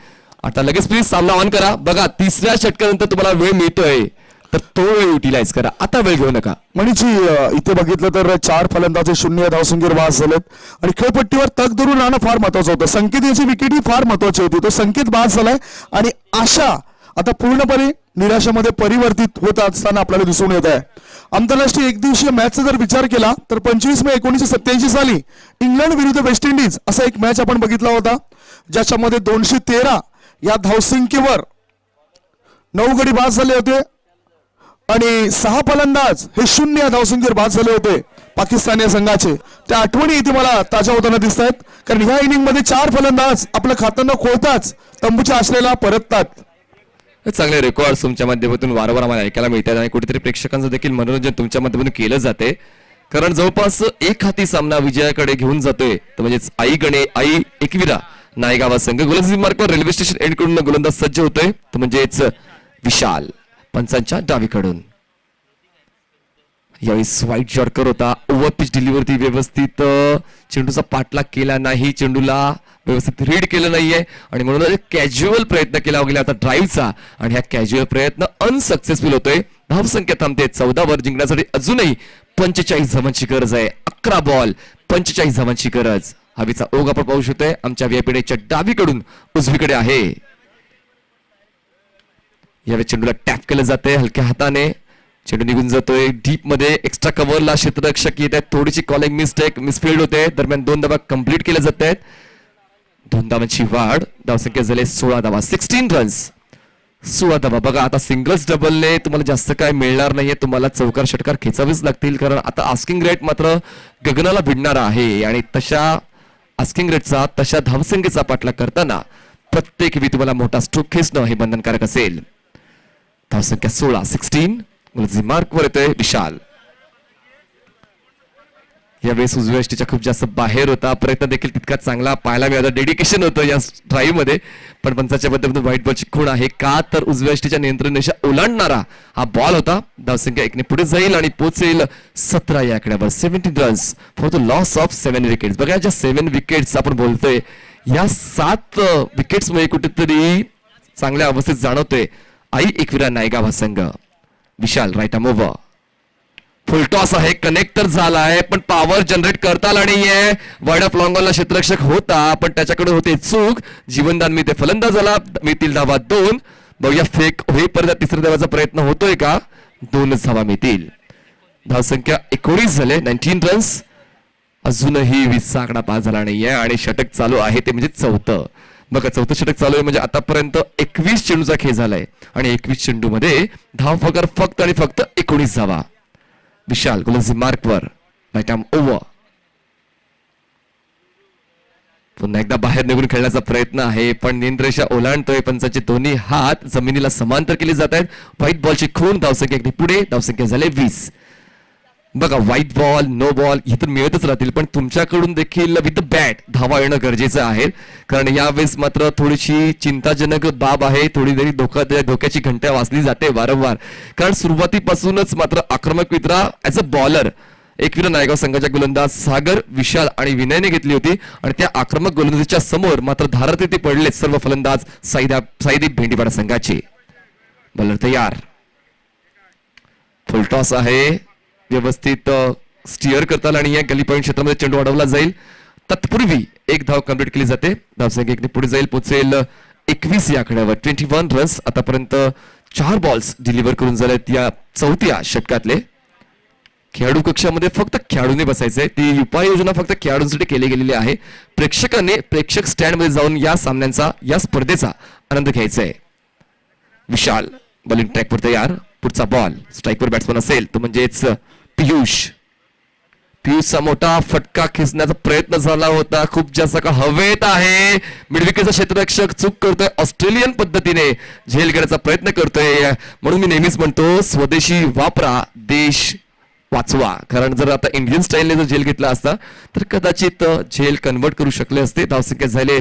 आता लगेच प्लीज सामना ऑन करा. बघा तिसऱ्या षटकानंतर तुम्हाला वेळ मिळतोय तर तो वेळ युटिलाइज करा. आता वेळ घेऊ नका. मणीची इथे बघितलं तर 4 फलंदाज 0 धावसंख्येवर बाद झालेत आणि खेळपट्टीवर तग धरून राहणं फार महत्वाचं होतं. संकेत याची विकेट ही फार महत्वाची होती. तो संकेत बाद झालाय आणि आशा आता पूर्णपणे निराशामध्ये परिवर्तित होत असताना आपल्याला दिसून येत आहे. आंतरराष्ट्रीय एकदिवसीय मॅचचा जर विचार केला तर 25 मे 1987 साली इंग्लंड विरुद्ध वेस्ट इंडिज असा एक मॅच आपण बघितला होता, ज्याच्यामध्ये 213 या धावसंख्येवर 9 गडी बाद झाले होते आणि 6 फलंदाज हे 0 या धावसंख्येवर बाद झाले होते पाकिस्तानी संघाचे. त्या आठवणी इथे मला ताज्या होताना दिसत आहेत, कारण ह्या इनिंग मध्ये 4 फलंदाज आपलं खातं न खोलताच तंबूच्या आश्रयाला परततात. चांगले रेकॉर्ड तुमच्या माध्यमातून वारंवार आम्हाला ऐकायला मिळतात आणि कुठेतरी प्रेक्षकांचं देखील मनोरंजन तुमच्या माध्यमातून केलं जाते, कारण जवळपास एक हाती सामना विजयाकडे घेऊन जातोय. तर म्हणजेच आई एकविरा नायगावा संघ गोलंदाजी मार्गावर रेल्वे स्टेशन एंड कडून गोलंदाज सज्ज होतोय. तर म्हणजेच विशाल पंचांच्या डावीकडून. यावेळेस वाईट यॉर्कर होता. ओव्हर पिच डिलिव्हरी व्यवस्थित चेंडूचा पाठलाग केला नाही, चेंडूला व्यवस्थित रीड केलं नाहीये आणि म्हणून कॅज्युअल प्रयत्न केला गेला होता ड्राईव्हचा आणि हा कॅज्युअल प्रयत्न अनसक्सेसफुल होतोय. धावसंख्या थांबते 14 वर. जिंकण्यासाठी अजूनही 45 धावांची गरज आहे. 11 बॉल 45 धावांची गरज. हवेचा ओघ आपण पाहू शकतोय आमच्या व्यापीडेच्या डावीकडून उजवीकडे आहे. यावेळी चेंडूला टॅप केलं जाते हलक्या हाताने. चेंडू निघून जातोय डीप मध्ये. एक्स्ट्रा कव्हरला क्षेत्ररक्षक येत आहेत. थोडीशी कॉलिंग मिसफिल्ड होते. दरम्यान 2 धावा कंप्लीट केल्या जात आहेत. 2 धावांची वाढ. धावसंख्या झाले 16 धावा. 16 रन्स 16 धावा. बघा आता सिंगल्स डबलने तुम्हाला जास्त काय मिळणार नाहीये. तुम्हाला चौकार षटकार खेचावेच लागतील, कारण आता आस्किंग रेट मात्र गगनाला भिडणारा आहे आणि तशा आस्किंग रेटचा तशा धावसंख्येचा पाठलाग करताना प्रत्येक वेळी तुम्हाला मोठा स्ट्रोक खेचणं हे बंधनकारक असेल. धावसंख्या 16 मार्कवर येतोय विशाल. यावेळेस उजव्या यष्टीच्या खूप जास्त बाहेर होता. प्रयत्न देखील तितका चांगला पाहायला मिळाला. डेडिकेशन होतं या ड्राईव्ह मध्ये, पण पंचाच्या बद्दल व्हाईट बॉलची खूण आहे का तर उजव्या यष्टीच्या नियंत्रण रेषा ओलांडणारा हा बॉल होता. धावसंख्या 1 ने पुढे जाईल आणि पोहोचेल 17 या आकड्यावर. 17 runs for the loss of 7 wickets. बघा ज्या 7 विकेट्स आपण बोलतोय या 7 विकेट्स मध्ये कुठेतरी चांगल्या अवस्थेत जाणवतोय आई एकविरा नायगाव हा संघ. Vishal right arm over. Full toss आहे. कनेक्टर झाला आहे पण पॉवर जनरेट करता आला नाहीये. वाईड ऑफ लॉंग ऑनला क्षेत्ररक्षक होता पण त्याच्याकडे होते चूक. जीवनदान मिळते फलंदाजाला. मिळतील धावा 2. बघूया फेक होईपर्यंत तिसऱ्या धावाचा प्रयत्न होतोय का. 2च धावा मिळतील. धावसंख्या 19 झाले. 19 रन्स. अजूनही 20चा आकडा पास झाला नाहीये आणि षटक चालू आहे ते म्हणजे 4थं. बघा 4थं षटक चालू आहे म्हणजे आतापर्यंत 21 चेंडूचा खेळ झालाय आणि 21 चेंडू मध्ये धाव फकर फक्त आणि फक्त 19 धावा. विशाल गोलंदाजी मार्कवर. Right arm over. पुन्हा एकदा बाहेर निघून खेळण्याचा प्रयत्न आहे, पण नियंत्रेषा ओलांडतोय. पंचाचे दोन्ही हात जमिनीला समांतर केले जात आहेत. व्हाईट बॉलची खून. धावसंख्या अगदी पुढे. धावसंख्या झाले 20. बघा, व्हाईट बॉल, नो बॉल हे तर मिळतच राहतील, पण तुमच्याकडून देखील विथ द बॅट धावा येणं गरजेचं आहे, कारण यावेळेस मात्र थोडीशी चिंताजनक बाब आहे. थोडी तरी धोक्याची घंटा वाजली जाते वारंवार, कारण सुरुवातीपासूनच मात्र आक्रमकवित्रा as a bowler Ekvira Naigaon संघाच्या गोलंदाज सागर, विशाल आणि विनयने घेतली होती, आणि त्या आक्रमक गोलंदाजीच्या समोर मात्र धारातीर्थी पडले सर्व फलंदाज साईदीप भेंडीपाडा संघाचे. बॉलर तयार. फुलटॉस आहे. व्यवस्थित स्टिअर करताल आणि या गली पॉईंट क्षेत्रामध्ये चेंडू अडवला जाईल. तत्पूर्वी एक धाव कंप्लीट केली जाते. धावसंख्या एकने पुढे जाईल, पोहोचेल 21 या आकड्यावर. 21 रन्स आतापर्यंत 4 बॉल्स डिलिव्हर करून झालेत या चौथ्या षटकातले. खेळाडू कक्षामध्ये फक्त खेळाडूने बसायचंय, ती उपाययोजना फक्त खेळाडूंसाठी केली गेलेली आहे. प्रेक्षक स्टँड मध्ये जाऊन या सामन्यांचा, या स्पर्धेचा आनंद घ्यायचा आहे. विशाल बॉलिंग ट्रॅकवर तयार. पुढचा बॉल स्ट्राईकवर बॅट्समन असेल तो म्हणजेच पियुषचा मोठा फटका खेचण्याचा प्रयत्न झाला होता. खूप जास्त का हवेत आहे. मिडविकेटचा क्षेत्ररक्षक चूक करतोय. ऑस्ट्रेलियन पद्धतीने झेल घेण्याचा प्रयत्न करतोय. म्हणून मी नेहमीच म्हणतो, स्वदेशी वापरा, देश वाचवा. कारण जर आता इंडियन स्टाईलने जर झेल घेतला असता तर कदाचित झेल कन्वर्ट करू शकले असते. धावसंख्या झाले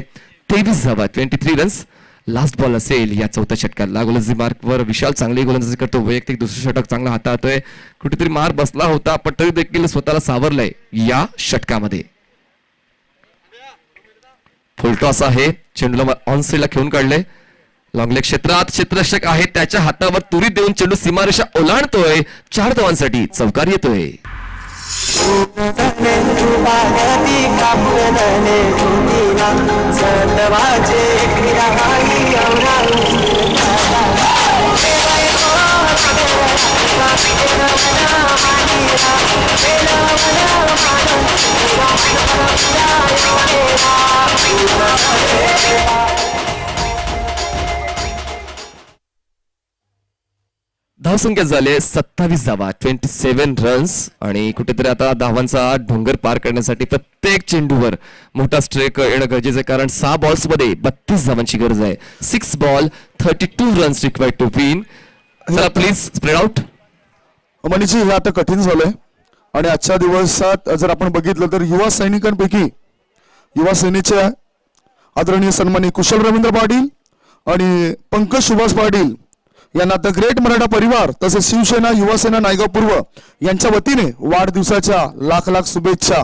23 धावा, 23 रन्स. लास्ट बॉल असेल या चौथ्या षटकाला. गोलंदाजी मार्कवर विशाल चांगली गोलंदाजी करतो. वैयक्तिक दुसरं षटक चांगला हाताळतोय. कुठेतरी मार बसला होता, पण तरी देखील स्वतःला सावरलंय या षटकामध्ये. फुलटॉस आहे. चेंडूला ऑन साईडला खेळून काढले. लॉंगलेग क्षेत्रात क्षेत्ररक्षक आहे, त्याच्या हातावर तुरी देऊन चेंडू सीमारेषा ओलांडतोय. 4 धावांसाठी चौकार येतोय. धावसंख्या झाले 27 धावा, 27 रन्स. आणि कुठेतरी आता धावांचा डोंगर पार करण्यासाठी प्रत्येक चेंडूवर मोठा स्ट्रेक येणं गरजेचं आहे, कारण 6 बॉल्स मध्ये 32 धावांची गरज आहे. 6 ball 32 runs required to win. चला प्लीज स्प्रेड आउट. मनीजी, हे आता कठीण झालंय, आणि आजच्या दिवसात जर आपण बघितलं तर युवा सैनिकांपैकी युवा सेनेचे आदरणीय सन्मानी कुशल रवींद्र पाटील आणि पंकज सुभाष पाटील यांना द ग्रेट मराठा परिवार तसेच शिवसेना युवासेना नायगाव पूर्व यांच्या वतीने वाढदिवसाच्या लाख लाख शुभेच्छा.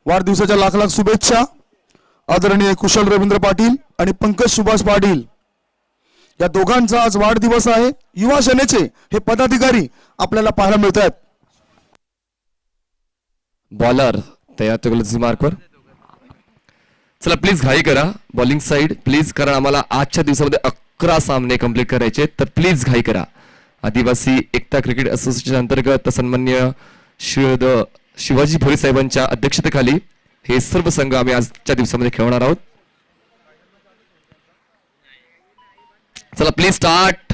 वाढदिवसाच्या लाख लाख शुभेच्छा. आदरणीय कुशल रवींद्र पाटील आणि पंकज सुभाष पाटील या दोघांचा आज वाढदिवस आहे. युवा सेनेचे हे पदाधिकारी आपल्याला पाहायला मिळत आहेत. बॉलर तयार गोलंदाजी मार्कवर. चला प्लीज घाई करा. बॉलिंग साइड प्लीज, कारण आम्हाला आजच्या दिवसामध्ये 11 सामने कंप्लीट करायचे, तर प्लीज घाई करा. आदिवासी एकता क्रिकेट असोसिएशन अंतर्गत सन्मान्य शिवाजी भोरे साहेबांच्या अध्यक्षतेखाली हे सर्व संघ आम्ही आजच्या दिवसामध्ये खेळणार आहोत. चला प्लीज स्टार्ट.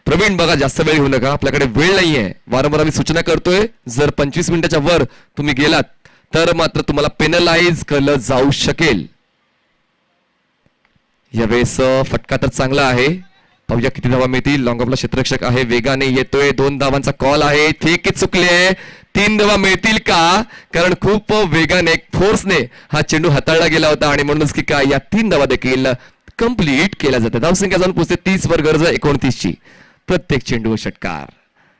प्रवीण बघा, जास्त वेळ घेऊ नका, आपल्याकडे वेळ नाहीये. वारंवार आम्ही सूचना करतोय, जर 25 मिनिटाच्या वर तुम्ही गेलात तर मात्र तुम्हाला पेनलाइज केलं जाऊ शकेल. यावेळेस फटका तर चांगला आहे. पाहूया किती धावा मिळतील. लॉंग ऑफला क्षेत्ररक्षक आहे, वेगाने येतोय. 2 धावांचा कॉल आहे. ठीक चुकले. 3 धावा मिळतील का, कारण खूप वेगाने फोर्सने हा चेंडू हाताळला गेला होता, आणि म्हणूनच की काय या 3 धावा देखील कंप्लीट केल्या जातात. धावसंख्या जाऊन पोहोचते 30 वर, गरज 29ची. प्रत्येक चेंडू षटकार.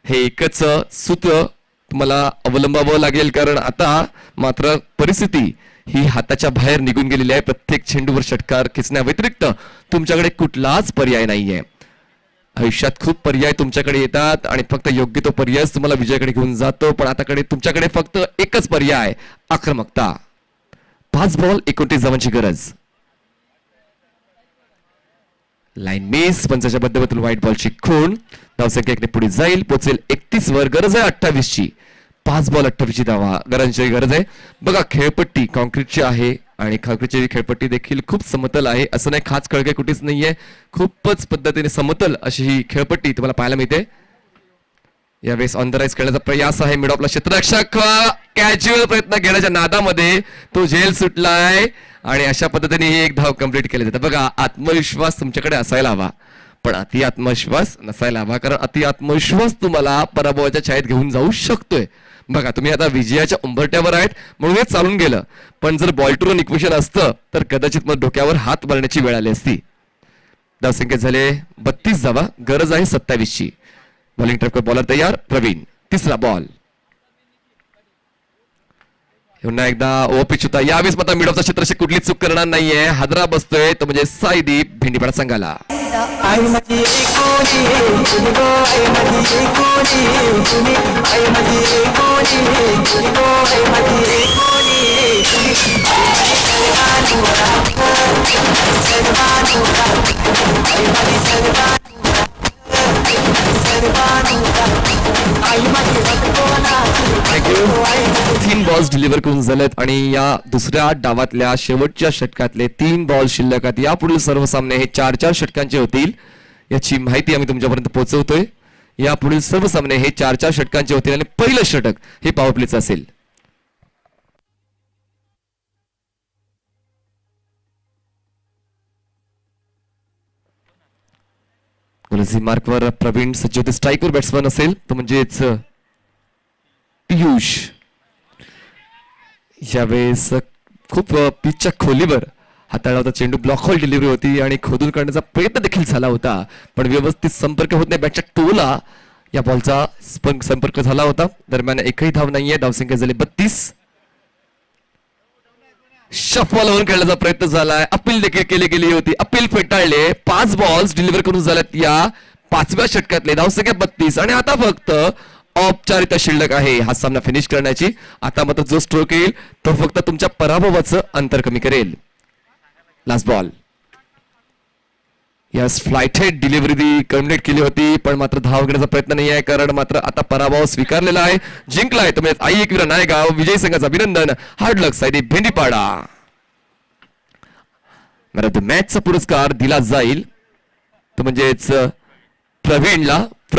हे एकच सूत्र तुम्हाला अवलंबावं लागेल, कारण आता मात्र परिस्थिती ही हाताच्या बाहेर निघून गेलेली आहे. प्रत्येक चेंडूवर षटकार खेचण्या व्यतिरिक्त तुमच्याकडे कुठलाच पर्याय नाहीये. आयुष्यात खूप पर्याय तुमच्याकडे येतात आणि फक्त योग्य तो पर्यायच तुम्हाला विजयाकडे घेऊन जातो, पण आताकडे तुमच्याकडे फक्त एकच पर्याय, आक्रमकता. 5 बॉल 29 धावांची गरज. Line miss. पंचाच्या बद्दल व्हाईट बॉलची खूण. धावसंख्या एकने पुढे जाईल, पोहोचेल 31 वर, गरज आहे 28ची. 5 बॉल 28 धावा गरांची गरज आहे. बघा, खेळपट्टी कॉन्क्रीटची आहे आणि कॉन्क्रीटची खेळपट्टी देखील खूप समतल आहे. असं नाही खाच खळगे कुठेच नाहीये, खूपच पद्धतीने समतल अशी ही खेळपट्टी तुम्हाला पाहायला मिळते. यावेळेस ऑन द राईज खेळण्याचा प्रयास आहे. मिड ऑफला क्षेत्ररक्षक कॅज्युअल प्रयत्न घेण्याच्या नादामध्ये तो झेल सुटलाय आणि अशा पद्धतीने ही एक धाव कंप्लीट केली जाते. बघा, आत्मविश्वास तुमच्याकडे असायला हवा, पण अति आत्मविश्वास नसायला हवा, कारण अति आत्मविश्वास तुम्हाला पराभवाच्या छायेत घेऊन जाऊ शकतोय. बघा, तुम्ही आता विजयाच्या उंबरट्यावर आहेत म्हणून हे चालून गेलं, पण जर बॉल टू रन इक्वेशन असतं तर कदाचित मग डोक्यावर हात मारण्याची वेळ आली असती. धावसंख्या झाले 32 धावा, गरज आहे 27ची. बॉलिंग ट्रॅपवर बॉलर तयार, प्रवीण. तिसरा बॉल, पुन्हा एकदा ओपिच होता. यावेळेस मात्र मिड ऑफचा क्षेत्रशी कुठली चूक करणार नाहीये. हादरा बसतोय तो म्हणजे साईदीप भेंडीपाडा संघाला. तीन बॉल्स डिलिव्हर करून झालेत आणि या दुसऱ्या डावातल्या शेवटच्या षटकातले 3 बॉल शिल्लक आहेत. यापुढील सर्व सामने हे 4-4 षटकांचे होतील याची माहिती आम्ही तुमच्यापर्यंत पोहोचवतोय. यापुढील सर्व सामने हे 4-4 षटकांचे होतील आणि पहिलं षटक हे पॉवर प्लेचं असेल. मार्कवर प्रवीण सज्ज होते. स्ट्राईकवर बॅट्समन असेल तो म्हणजेच पियुष. यावेळेस खूप पिचच्या खोलीवर हाताळला होता चेंडू. ब्लॉक हॉल डिलिव्हरी होती आणि खोदून काढण्याचा प्रयत्न देखील झाला होता, पण व्यवस्थित संपर्क होत नाही. बॅटच्या टोला या बॉलचा संपर्क झाला होता. दरम्यान एकही धाव नाहीये. धावसंख्या झाली 32. शफबॉलवरून खेळण्याचा प्रयत्न झालाय. अपील देखील केली गेली होती, अपील फेटाळले. 5 बॉल्स डिलिव्हर करून झाल्यात या 5व्या षटकातले. धावसंख्या 32 आणि आता फक्त औपचारिकता शिल्लक आहे हा सामना फिनिश करण्याची. आता मात्र जो स्ट्रोक येईल तो फक्त तुमच्या पराभवाचं अंतर कमी करेल. Last ball. यास फ्लायटेड डिलिव्हरी टर्मिनेट केली होती, पण मात्र धाव घेण्याचा प्रयत्न नाही आहे, कारण मात्र आता पराभव स्वीकारलेला आहे. जिंकलाय तो म्हणजे आई एकविरा नायगाव. विजय संघाचं अभिनंदन. हार्ड लक साईदीप भेंडीपाडा. मॅचचा पुरस्कार दिला जाईल तो म्हणजेच प्रवीणला